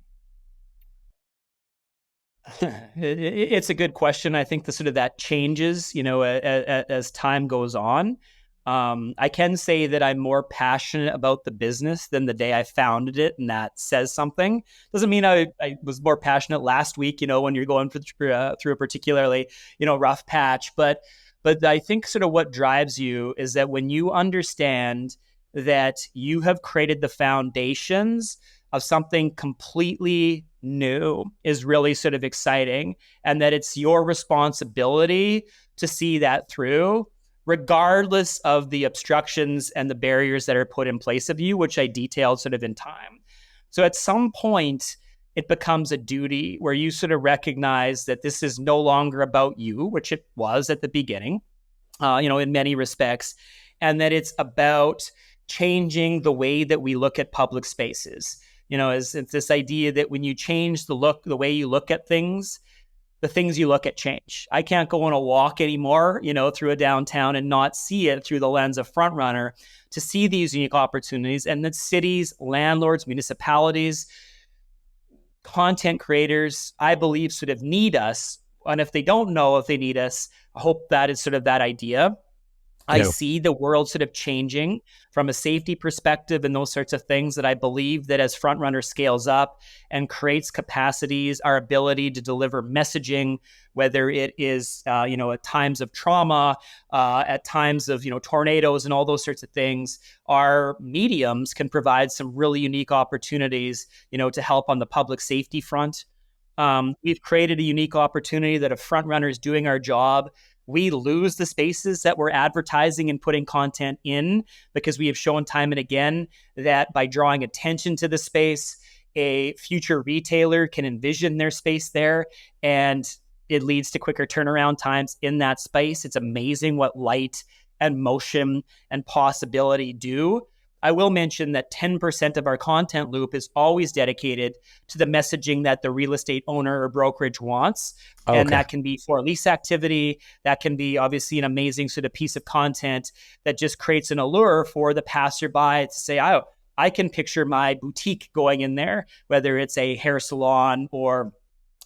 It's a good question. I think the sort of that changes, as time goes on. I can say that I'm more passionate about the business than the day I founded it, and that says something. Doesn't mean I was more passionate last week, when you're going through a particularly, rough patch. But I think sort of what drives you is that when you understand that you have created the foundations of something completely new is really sort of exciting, and that it's your responsibility to see that through, regardless of the obstructions and the barriers that are put in place of you, which I detailed sort of in time. So at some point, it becomes a duty where you sort of recognize that this is no longer about you, which it was at the beginning, in many respects, and that it's about changing the way that we look at public spaces. It's this idea that when you change the way you look at things, the things you look at change. I can't go on a walk anymore, through a downtown and not see it through the lens of FrontRunner, to see these unique opportunities. And that cities, landlords, municipalities, content creators, I believe, sort of need us. And if they don't know if they need us, I hope that is sort of that idea. You I know, see the world sort of changing from a safety perspective and those sorts of things, that I believe that as FrontRunner scales up and creates capacities, our ability to deliver messaging, whether it is, at times of trauma, at times of, tornadoes and all those sorts of things, our mediums can provide some really unique opportunities, to help on the public safety front. We've created a unique opportunity that if FrontRunner is doing our job, we lose the spaces that we're advertising and putting content in, because we have shown time and again that by drawing attention to the space, a future retailer can envision their space there, and it leads to quicker turnaround times in that space. It's amazing what light and motion and possibility do. I will mention that 10% of our content loop is always dedicated to the messaging that the real estate owner or brokerage wants. oh, And okay. that can be for lease activity. That can be obviously an amazing sort of piece of content that just creates an allure for the passerby to say, oh, I can picture my boutique going in there, whether it's a hair salon or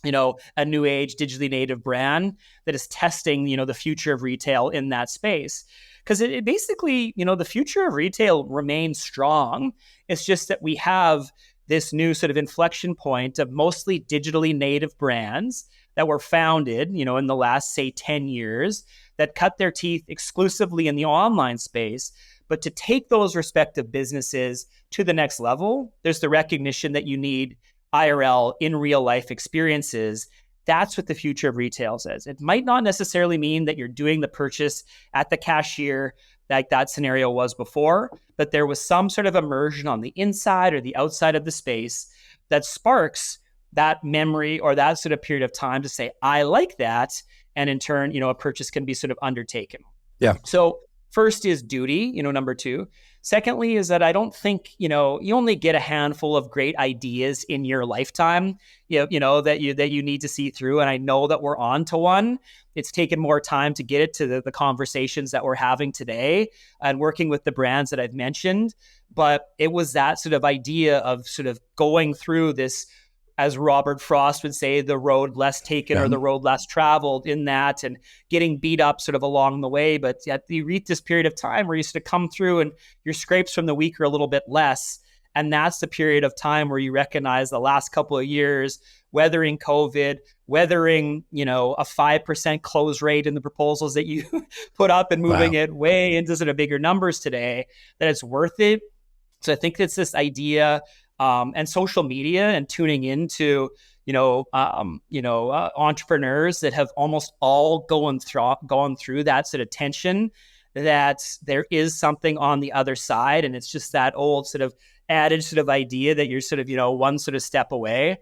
a new age digitally native brand that is testing, the future of retail in that space. Because it basically, the future of retail remains strong. It's just that we have this new sort of inflection point of mostly digitally native brands that were founded, in the last, say, 10 years, that cut their teeth exclusively in the online space. But to take those respective businesses to the next level, there's the recognition that you need IRL, in real life experiences. That's what the future of retail says. It might not necessarily mean that you're doing the purchase at the cashier like that scenario was before, but there was some sort of immersion on the inside or the outside of the space that sparks that memory or that sort of period of time to say, I like that. And in turn, a purchase can be sort of undertaken. Yeah. So first is duty, number two. Secondly is that I don't think, you only get a handful of great ideas in your lifetime, that you need to see through. And I know that we're on to one. It's taken more time to get it to the conversations that we're having today and working with the brands that I've mentioned. But it was that sort of idea of sort of going through this, as Robert Frost would say, the road less taken or the road less traveled in that, and getting beat up sort of along the way. But yet you reach this period of time where you sort of come through and your scrapes from the week are a little bit less. And that's the period of time where you recognize the last couple of years, weathering COVID, weathering, a 5% close rate in the proposals that you put up and moving it way into sort of bigger numbers today, that it's worth it. So I think it's this idea and social media and tuning into, entrepreneurs that have almost all gone through that sort of tension, that there is something on the other side. And it's just that old sort of adage sort of idea that you're sort of, one sort of step away.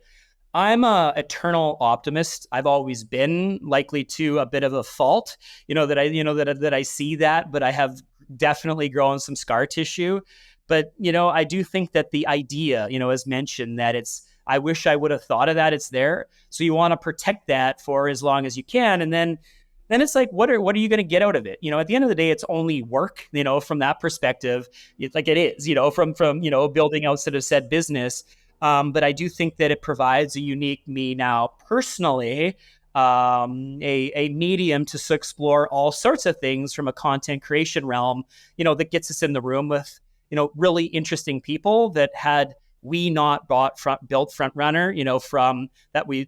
I'm a eternal optimist. I've always been, likely to a bit of a fault, that I see that, but I have definitely grown some scar tissue. But, I do think that the idea, as mentioned, that I wish I would have thought of that. It's there. So you want to protect that for as long as you can. And then it's like, what are you going to get out of it? At the end of the day, it's only work, from that perspective. It's like it is, from building out sort of said business. But I do think that it provides a unique, me now personally, a medium to explore all sorts of things from a content creation realm, that gets us in the room with, really interesting people that had we not built FrontRunner,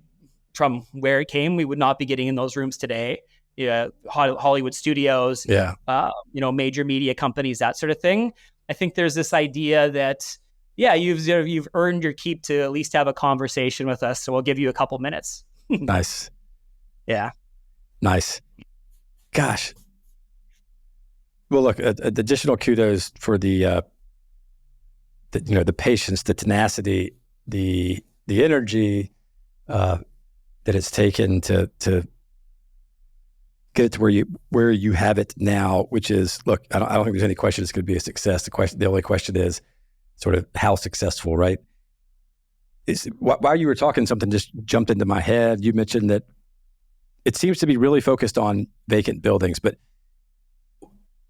from where it came, we would not be getting in those rooms today. Hollywood studios, major media companies, that sort of thing. I think there's this idea that, you've earned your keep to at least have a conversation with us. So we'll give you a couple minutes. Nice. Yeah. Nice. Gosh. Well, look, additional kudos for the patience, the tenacity, the energy that it's taken to get it to where you have it now. Which is, look, I don't think there's any question it's going to be a success. The only question is sort of how successful, right? While you were talking, something just jumped into my head. You mentioned that it seems to be really focused on vacant buildings, but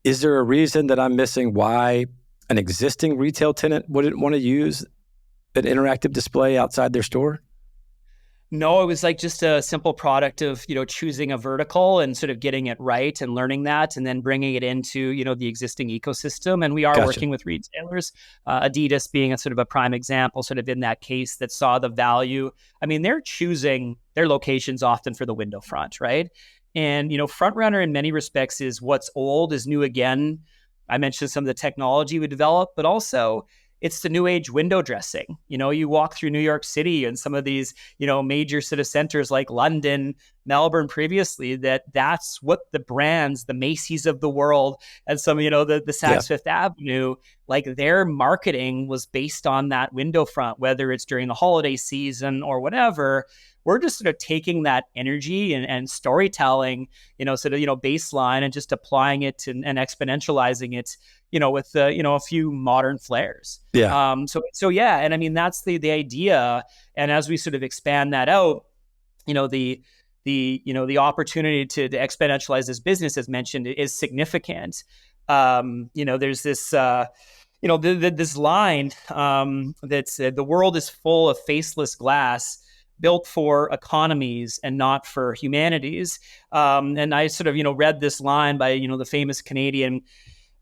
is there a reason that I'm missing why an existing retail tenant wouldn't want to use an interactive display outside their store? No, it was like just a simple product of, choosing a vertical and sort of getting it right and learning that and then bringing it into, the existing ecosystem. And we are Gotcha. working with retailers, Adidas being a sort of a prime example, sort of in that case that saw the value. I mean, they're choosing their locations often for the window front, right? And, FrontRunner in many respects is what's old is new again. I mentioned some of the technology we developed, but also it's the new age window dressing. You walk through New York City and some of these, major sort of centers like London, Melbourne previously, that's what the brands, the Macy's of the world, and some, the Saks Fifth Avenue, like their marketing was based on that window front, whether it's during the holiday season or whatever. We're just sort of taking that energy and storytelling, sort of, baseline and just applying it and exponentializing it, with, a few modern flares. Yeah. So yeah. And I mean, that's the idea. And as we sort of expand that out, the opportunity to exponentialize this business, as mentioned, is significant. There's this, this line that's the world is full of faceless glass built for economies and not for humanities. And I sort of, read this line by, the famous Canadian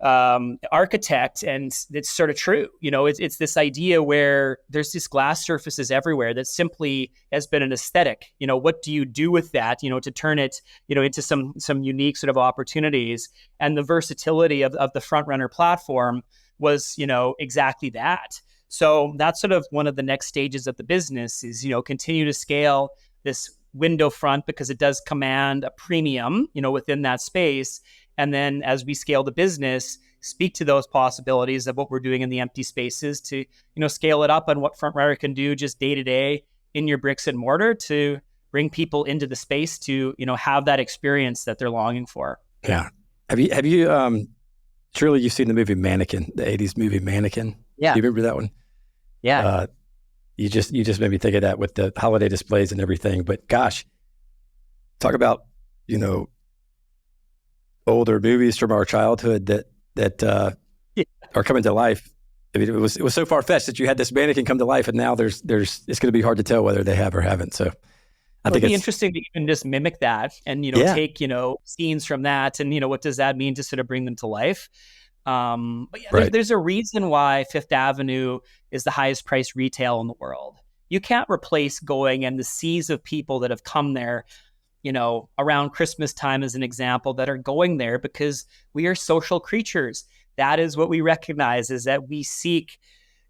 architect, and it's sort of true. It's this idea where there's these glass surfaces everywhere that simply has been an aesthetic. What do you do with that, to turn it, into some unique sort of opportunities? And the versatility of the FrontRunner platform was, exactly that. So that's sort of one of the next stages of the business is, continue to scale this window front because it does command a premium, within that space. And then as we scale the business, speak to those possibilities of what we're doing in the empty spaces to, scale it up on what FrontRunner can do just day to day in your bricks and mortar to bring people into the space to, have that experience that they're longing for. Yeah. Have you, surely you've seen the movie Mannequin, the 80s movie Mannequin? Yeah. Do you remember that one? Yeah. You just made me think of that with the holiday displays and everything. But gosh, talk about, older movies from our childhood that are coming to life. I mean, it was so far fetched that you had this mannequin come to life, and now it's going to be hard to tell whether they have or haven't. So I think it'd be interesting to even just mimic that and, take, scenes from that and, what does that mean to sort of bring them to life? But yeah, right. there's a reason why Fifth Avenue is the highest priced retail in the world. You can't replace going and the seas of people that have come there, around Christmas time as an example, that are going there because we are social creatures. That is what we recognize, is that we seek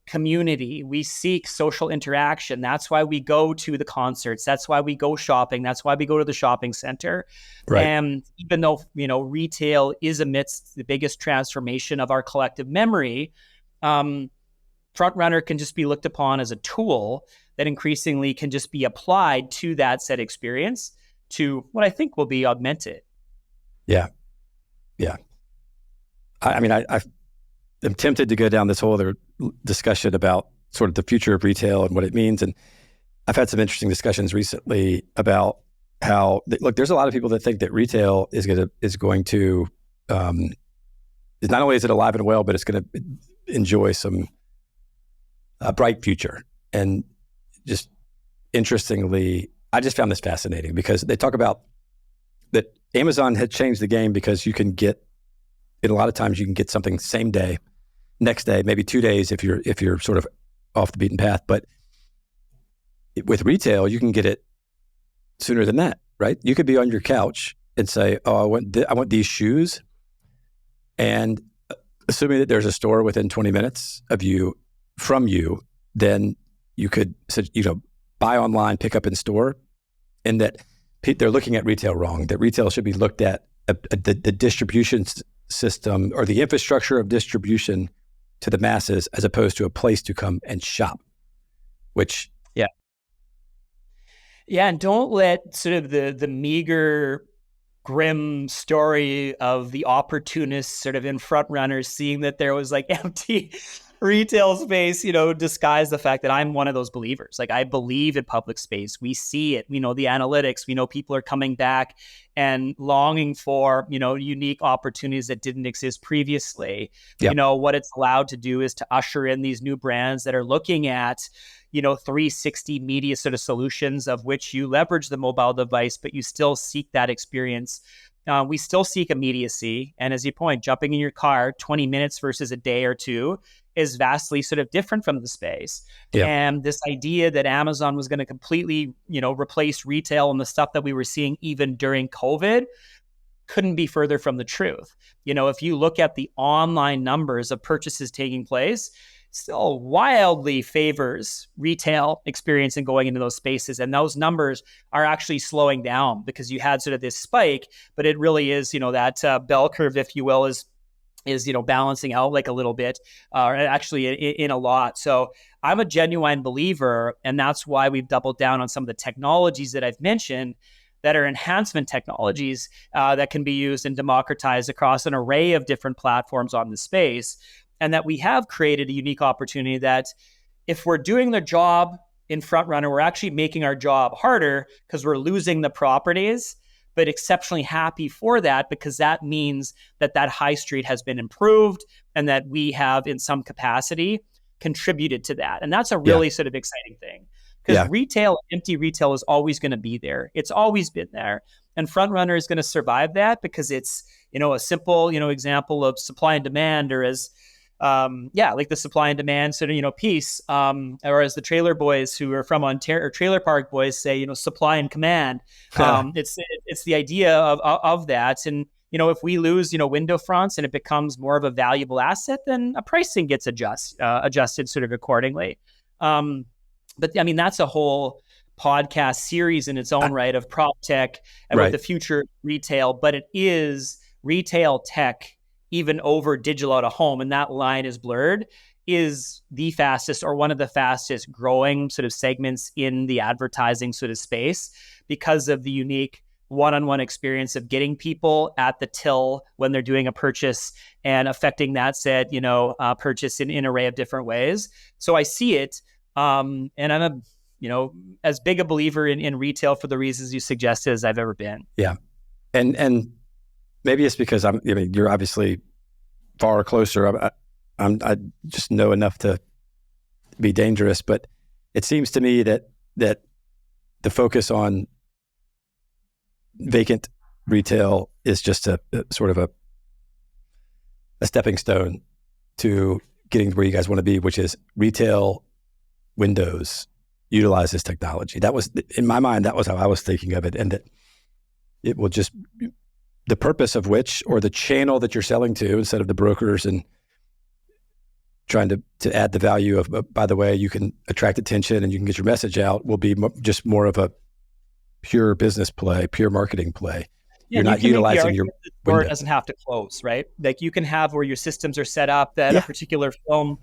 community. We seek social interaction. That's why we go to the concerts. That's why we go shopping. That's why we go to the shopping center. Right. And even though, retail is amidst the biggest transformation of our collective memory, FrontRunner can just be looked upon as a tool that increasingly can just be applied to that said experience to what I think will be augmented. Yeah. Yeah. I mean, I am tempted to go down this whole other discussion about sort of the future of retail and what it means. And I've had some interesting discussions recently about how, look, there's a lot of people that think that retail is going to not only is it alive and well, but it's going to enjoy a bright future. And just interestingly, I just found this fascinating because they talk about that Amazon had changed the game because you can get, and a lot of times you can get something same day, next day, maybe 2 days if you're sort of off the beaten path. But with retail, you can get it sooner than that, right? You could be on your couch and say, "Oh, I want these shoes," and assuming that there's a store within 20 minutes from you, then you could, buy online, pick up in store, and that they're looking at retail wrong. That retail should be looked at the distribution system or the infrastructure of distribution to the masses as opposed to a place to come and shop, which... Yeah, and don't let sort of the meager, grim story of the opportunists sort of in FrontRunners seeing that there was like empty retail space, disguise the fact that I'm one of those believers. Like, I believe in public space. We see it. We know the analytics. We know people are coming back and longing for, unique opportunities that didn't exist previously. Yep. What it's allowed to do is to usher in these new brands that are looking at, 360 media sort of solutions, of which you leverage the mobile device, but you still seek that experience. We still seek immediacy. And as you point, jumping in your car 20 minutes versus a day or two is vastly sort of different from the space. Yeah. And this idea that Amazon was going to completely, replace retail and the stuff that we were seeing even during COVID couldn't be further from the truth. If you look at the online numbers of purchases taking place, still wildly favors retail experience and going into those spaces. And those numbers are actually slowing down because you had sort of this spike, but it really is, that bell curve, if you will, is balancing out like a little bit, or actually in a lot. So I'm a genuine believer, and that's why we've doubled down on some of the technologies that I've mentioned that are enhancement technologies that can be used and democratized across an array of different platforms on the space. And that we have created a unique opportunity that if we're doing the job in FrontRunner, we're actually making our job harder because we're losing the properties, but exceptionally happy for that, because that means that high street has been improved and that we have in some capacity contributed to that. And that's a really sort of exciting thing, because retail, empty retail is always going to be there. It's always been there. And FrontRunner is going to survive that because it's, a simple, example of supply and demand, or as like the supply and demand sort of, piece, or as the trailer boys who are from Ontario, or trailer park boys say, supply and command. It's the idea of that. And, if we lose, window fronts and it becomes more of a valuable asset, then a pricing gets adjusted sort of accordingly. But I mean, that's a whole podcast series in its own right of prop tech and what the future retail, but it is retail tech even over digital out of home, and that line is blurred, is the fastest or one of the fastest growing sort of segments in the advertising sort of space, because of the unique one-on-one experience of getting people at the till when they're doing a purchase and affecting that said, purchase in an array of different ways. So I see it, and I'm as big a believer in retail for the reasons you suggested as I've ever been. Yeah. And maybe it's because you're obviously far closer. I just know enough to be dangerous, but it seems to me that the focus on vacant retail is just a sort of a stepping stone to getting where you guys want to be, which is retail windows utilize this technology. That was, in my mind, that was how I was thinking of it, and that it will just, the purpose of which, or the channel that you're selling to, instead of the brokers and trying to add the value of, by the way, you can attract attention and you can get your message out, will be just more of a pure business play, pure marketing play. Yeah, you're not utilizing your door. It doesn't have to close, right? Like, you can have where your systems are set up that a particular film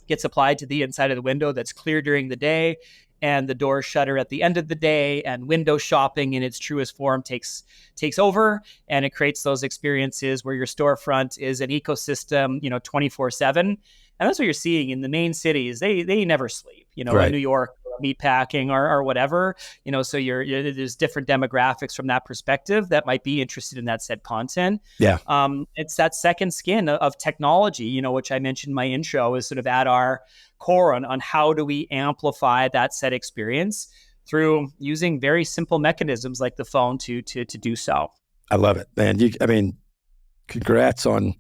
gets applied to the inside of the window that's clear during the day, and the door shutter at the end of the day, and window shopping in its truest form takes over, and it creates those experiences where your storefront is an ecosystem, 24/7. And that's what you're seeing in the main cities. They never sleep, in New York, meatpacking or whatever, so there's different demographics from that perspective that might be interested in that said content. Yeah. It's that second skin of technology, which I mentioned in my intro, is sort of at our core on how do we amplify that said experience through using very simple mechanisms like the phone to do so. I love it, man. Congrats on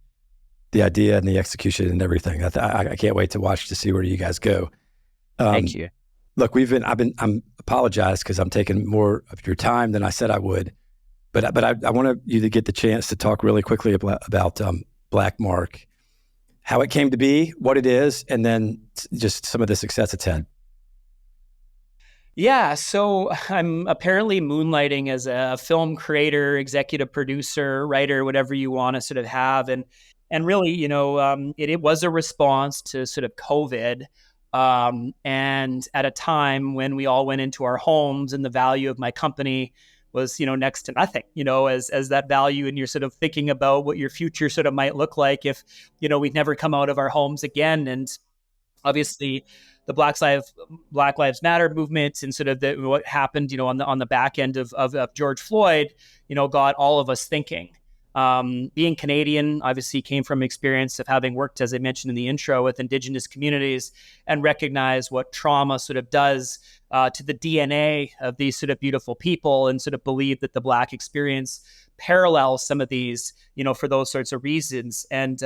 the idea and the execution and everything. I can't wait to watch to see where you guys go. Thank you. Look, I'm apologize because I'm taking more of your time than I said I would, but I wanted you to get the chance to talk really quickly about Black Mark, how it came to be, what it is, and then just some of the success it's had. Yeah, so I'm apparently moonlighting as a film creator, executive producer, writer, whatever you want to sort of have, and really, it was a response to sort of COVID. And at a time when we all went into our homes and the value of my company was, next to nothing, as that value, and you're sort of thinking about what your future sort of might look like if, we'd never come out of our homes again. And obviously the Black Lives Matter movement and sort of what happened, on the back end of George Floyd, got all of us thinking. Being Canadian, obviously came from experience of having worked, as I mentioned in the intro, with Indigenous communities and recognize what trauma sort of does to the DNA of these sort of beautiful people, and sort of believe that the Black experience parallels some of these, for those sorts of reasons. And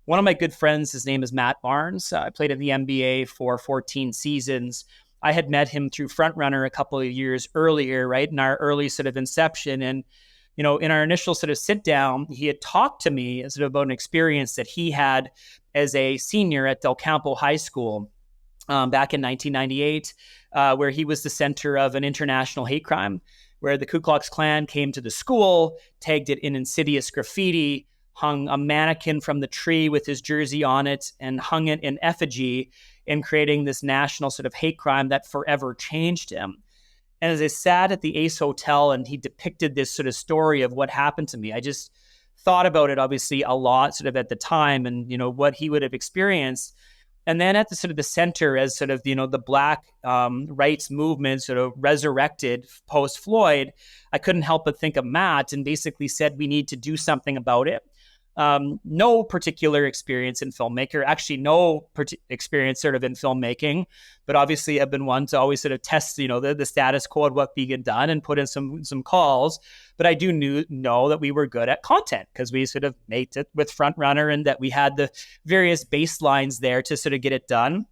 one of my good friends, his name is Matt Barnes. I played in the NBA for 14 seasons. I had met him through FrontRunner a couple of years earlier, right, in our early sort of inception. And in our initial sort of sit down, he had talked to me sort of about an experience that he had as a senior at Del Campo High School back in 1998, where he was the center of an international hate crime, where the Ku Klux Klan came to the school, tagged it in insidious graffiti, hung a mannequin from the tree with his jersey on it, and hung it in effigy, in creating this national sort of hate crime that forever changed him. And as I sat at the Ace Hotel and he depicted this sort of story of what happened to me, I just thought about it obviously a lot sort of at the time, and, what he would have experienced. And then at the sort of the center, as sort of, the Black rights movement sort of resurrected post Floyd, I couldn't help but think of Matt, and basically said, we need to do something about it. No particular experience in filmmaker, actually no experience sort of in filmmaking, but obviously I've been one to always sort of test, the status quo of what being done and put in some calls. But I do know that we were good at content because we sort of made it with FrontRunner, and that we had the various baselines there to sort of get it done.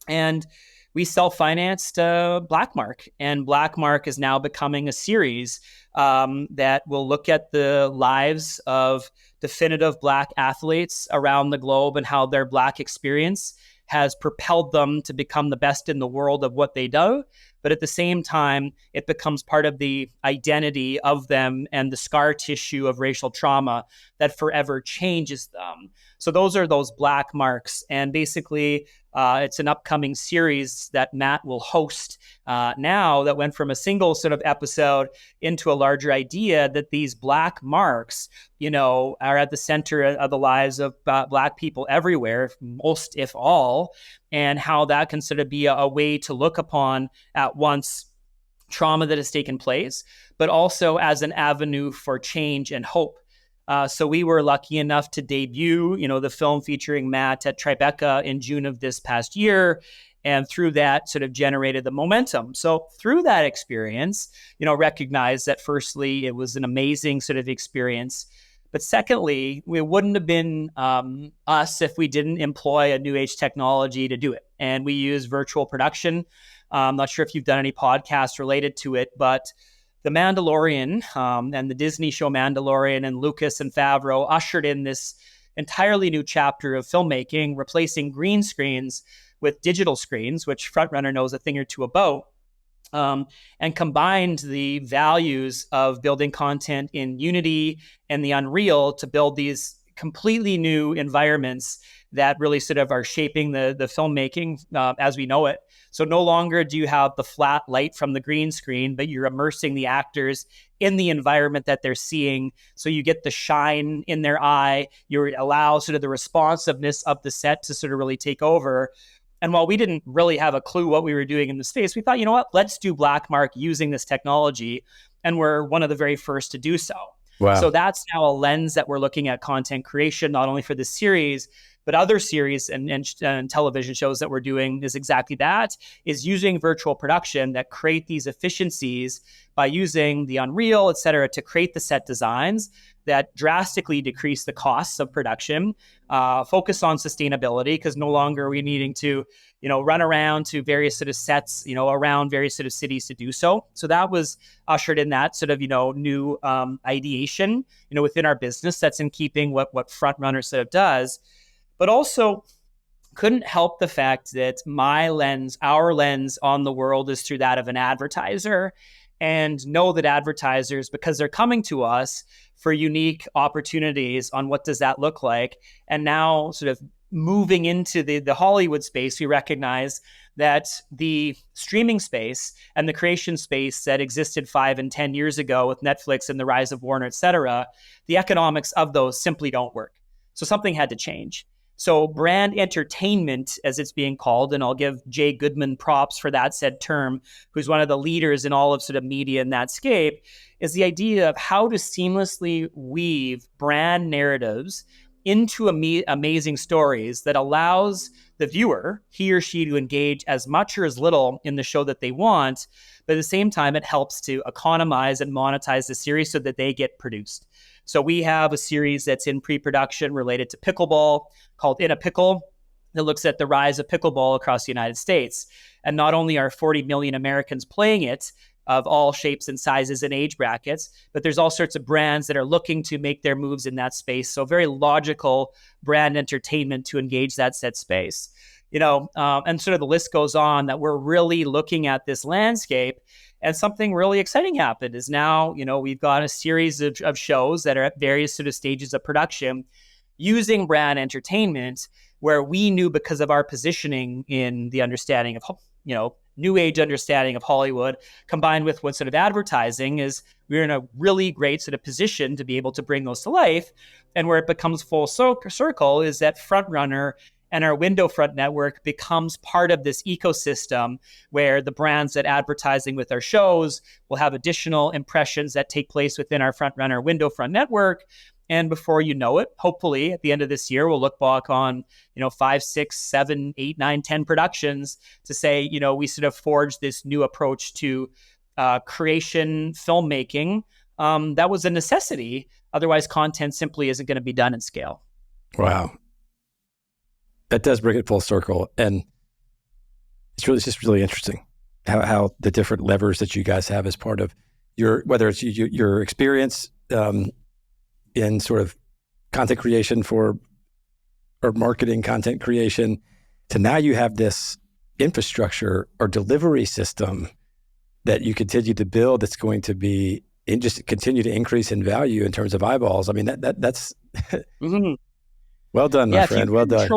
And we self-financed Blackmark, and Blackmark is now becoming a series that will look at the lives of definitive Black athletes around the globe and how their Black experience has propelled them to become the best in the world of what they do. But at the same time, it becomes part of the identity of them and the scar tissue of racial trauma that forever changes them. So those are those Black marks. And basically, it's an upcoming series that Matt will host now, that went from a single sort of episode into a larger idea that these Black marks, are at the center of the lives of Black people everywhere, most if all, and how that can sort of be a way to look upon at once trauma that has taken place, but also as an avenue for change and hope. So we were lucky enough to debut, the film featuring Matt at Tribeca in June of this past year. And through that sort of generated the momentum. So through that experience, recognize that firstly, it was an amazing sort of experience. But secondly, it wouldn't have been us if we didn't employ a new age technology to do it. And we use virtual production. I'm not sure if you've done any podcasts related to it, but The Mandalorian and the Disney show Mandalorian and Lucas and Favreau ushered in this entirely new chapter of filmmaking, replacing green screens with digital screens, which FrontRunner knows a thing or two about, and combined the values of building content in Unity and the Unreal to build these completely new environments that really sort of are shaping the filmmaking as we know it. So no longer do you have the flat light from the green screen, but you're immersing the actors in the environment that they're seeing. So you get the shine in their eye. You allow sort of the responsiveness of the set to sort of really take over. And while we didn't really have a clue what we were doing in the space, we thought, you know what, let's do Blackmark using this technology. And we're one of the very first to do so. Wow. So that's now a lens that we're looking at content creation, not only for this series, but other series and television shows that we're doing is exactly that, is using virtual production that create these efficiencies by using the Unreal, et cetera, to create the set designs that drastically decrease the costs of production, focus on sustainability, because no longer are we needing to, run around to various sort of sets, around various sort of cities to do so. So that was ushered in that sort of, new ideation, within our business that's in keeping what FrontRunner sort of does. But also couldn't help the fact that my lens, our lens on the world is through that of an advertiser, and know that advertisers, because they're coming to us for unique opportunities on what does that look like. And now sort of moving into the Hollywood space, we recognize that the streaming space and the creation space that existed 5 and 10 years ago with Netflix and the rise of Warner, et cetera, the economics of those simply don't work. So something had to change. So brand entertainment, as it's being called, and I'll give Jay Goodman props for that said term, who's one of the leaders in all of sort of media in that scape, is the idea of how to seamlessly weave brand narratives into amazing stories that allows the viewer, he or she, to engage as much or as little in the show that they want. But at the same time, it helps to economize and monetize the series so that they get produced. So we have a series that's in pre-production related to pickleball called In a Pickle that looks at the rise of pickleball across the United States. And not only are 40 million Americans playing it of all shapes and sizes and age brackets, but there's all sorts of brands that are looking to make their moves in that space. So very logical brand entertainment to engage that set space. And sort of the list goes on, that we're really looking at this landscape. And something really exciting happened is now, we've got a series of shows that are at various sort of stages of production using brand entertainment, where we knew, because of our positioning in the understanding of, new age understanding of Hollywood, combined with what sort of advertising is, we're in a really great sort of position to be able to bring those to life. And where it becomes full circle is that FrontRunner and our window front network becomes part of this ecosystem where the brands that advertising with our shows will have additional impressions that take place within our FrontRunner window front network. And before you know it, hopefully at the end of this year, we'll look back on, 5, 6, 7, 8, 9, 10 productions to say, we sort of forged this new approach to creation, filmmaking. That was a necessity. Otherwise, content simply isn't going to be done at scale. Wow. That does bring it full circle. And it's just really interesting how the different levers that you guys have as part of whether it's your experience in sort of content creation or marketing content creation, to now you have this infrastructure or delivery system that you continue to build that's going to be just continue to increase in value in terms of eyeballs. I mean, that's mm-hmm. Well done, my friend. Well done.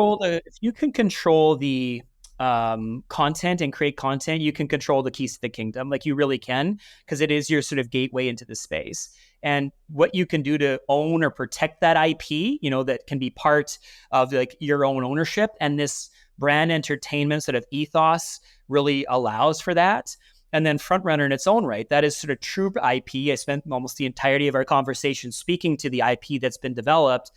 If you can control the content and create content, you can control the keys to the kingdom. Like, you really can, because it is your sort of gateway into the space. And what you can do to own or protect that IP, that can be part of like your own ownership. And this brand entertainment sort of ethos really allows for that. And then FrontRunner in its own right, that is sort of true IP. I spent almost the entirety of our conversation speaking to the IP that's been developed.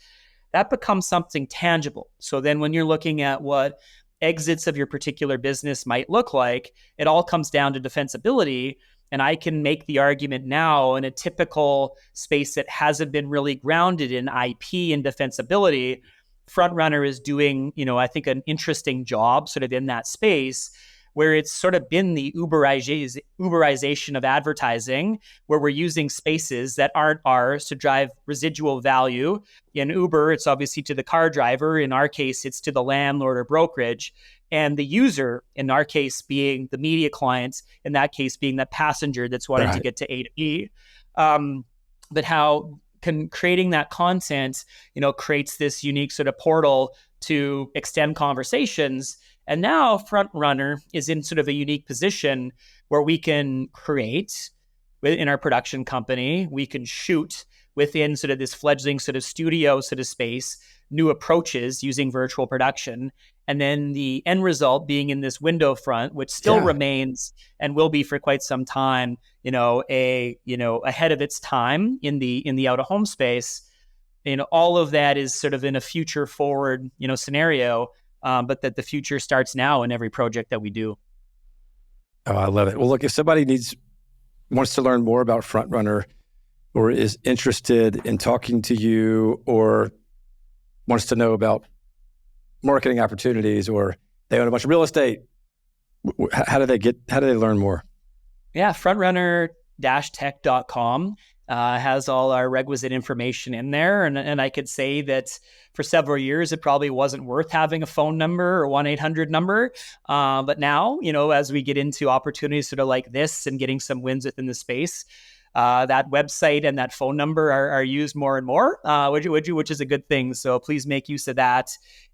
That becomes something tangible. So then when you're looking at what exits of your particular business might look like, it all comes down to defensibility. And I can make the argument now in a typical space that hasn't been really grounded in IP and defensibility. FrontRunner is doing, I think, an interesting job sort of in that space, where it's sort of been the Uberization of advertising, where we're using spaces that aren't ours to drive residual value. In Uber, it's obviously to the car driver. In our case, it's to the landlord or brokerage. And the user, in our case, being the media client, in that case, being the passenger that's wanting to get to A to B. But how creating that content, creates this unique sort of portal to extend conversations. And now FrontRunner is in sort of a unique position where we can create in our production company, we can shoot within sort of this fledgling sort of studio sort of space, new approaches using virtual production. And then the end result being in this window front, which still remains and will be for quite some time, ahead of its time in the out of home space. All of that is sort of in a future forward, scenario. But that the future starts now in every project that we do. Oh, I love it. Well, look, if somebody wants to learn more about FrontRunner, or is interested in talking to you, or wants to know about marketing opportunities, or they own a bunch of real estate, how do they learn more? Yeah, frontrunner-tech.com has all our requisite information in there. And I could say that for several years, it probably wasn't worth having a phone number or 1-800 number. But now, as we get into opportunities sort of like this and getting some wins within the space, that website and that phone number are used more and more, which is a good thing. So please make use of that.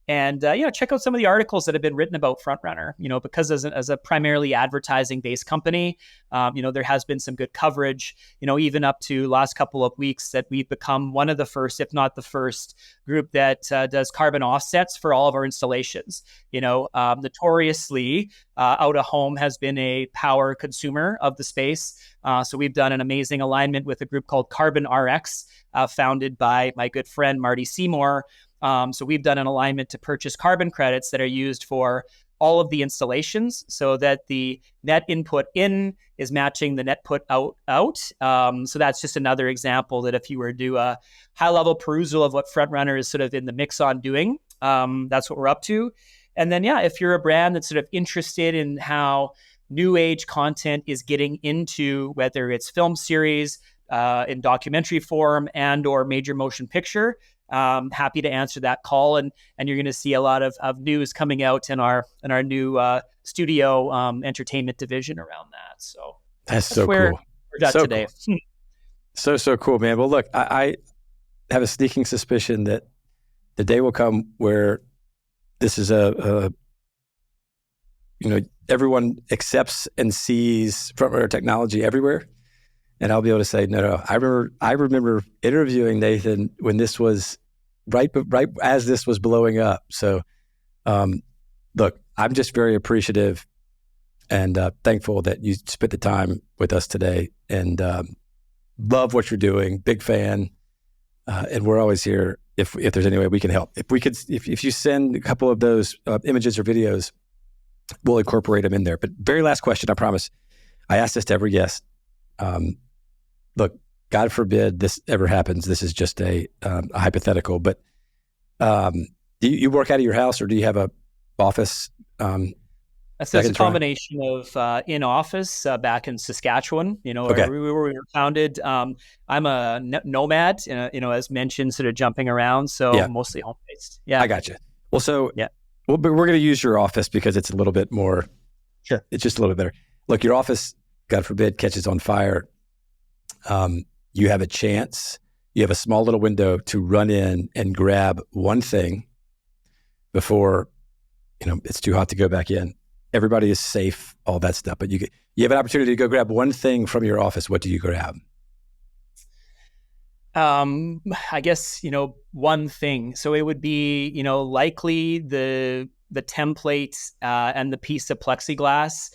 And check out some of the articles that have been written about FrontRunner. Because as a primarily advertising-based company, there has been some good coverage. Even up to last couple of weeks, that we've become one of the first, if not the first, group that does carbon offsets for all of our installations. Notoriously, out of home has been a power consumer of the space. So we've done an amazing alignment with a group called Carbon RX, founded by my good friend Marty Seymour. So we've done an alignment to purchase carbon credits that are used for all of the installations, so that the net input in is matching the net put out. So that's just another example that if you were to do a high-level perusal of what FrontRunner is sort of in the mix on doing, that's what we're up to. And then, if you're a brand that's sort of interested in how new age content is getting into, whether it's film series, in documentary form and or major motion picture, happy to answer that call, and you're going to see a lot of news coming out in our new studio entertainment division around that. So that's so where cool. We're at so today. Cool. So cool, man. Well, look, I have a sneaking suspicion that the day will come where this is everyone accepts and sees FrontRunner technology everywhere. And I'll be able to say, no. I remember interviewing Nathan when this was right as this was blowing up. So, look, I'm just very appreciative and thankful that you spent the time with us today, and love what you're doing. Big fan, and we're always here if there's any way we can help. If you send a couple of those images or videos, we'll incorporate them in there. But very last question, I promise. I ask this to every guest. Look, God forbid this ever happens. This is just a hypothetical, but do you work out of your house, or do you have a office? It's a combination of in office back in Saskatchewan, Okay. where we were founded. I'm a nomad, as mentioned, sort of jumping around. So mostly home based. Yeah. I got you. Well, but we're going to use your office because it's a little bit more, sure. It's just a little bit better. Look, your office, God forbid, catches on fire. You have a chance, you have a small little window to run in and grab one thing before, it's too hot to go back in. Everybody is safe, all that stuff. But you have an opportunity to go grab one thing from your office. What do you grab? I guess, one thing. So it would be, likely the template and the piece of plexiglass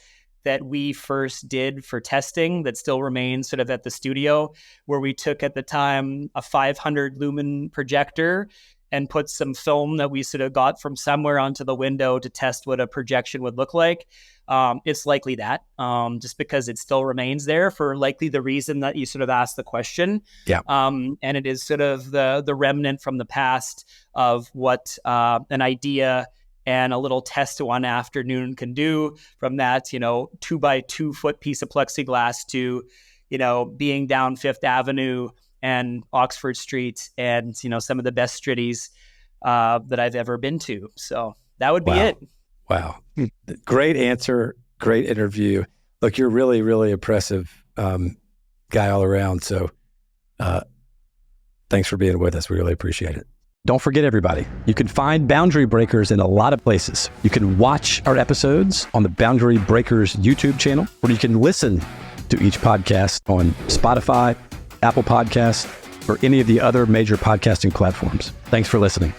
that we first did for testing that still remains sort of at the studio, where we took at the time a 500 lumen projector and put some film that we sort of got from somewhere onto the window to test what a projection would look like. It's likely that, just because it still remains there for likely the reason that you sort of asked the question. Yeah. And it is sort of the remnant from the past of what an idea and a little test one afternoon can do, from that, 2 by 2 foot piece of plexiglass to, being down Fifth Avenue and Oxford Street and, some of the best stritties that I've ever been to. So that would be it. Wow. Great answer. Great interview. Look, you're really, really impressive guy all around. So thanks for being with us. We really appreciate it. Don't forget, everybody, you can find Boundary Breakers in a lot of places. You can watch our episodes on the Boundary Breakers YouTube channel, or you can listen to each podcast on Spotify, Apple Podcasts, or any of the other major podcasting platforms. Thanks for listening.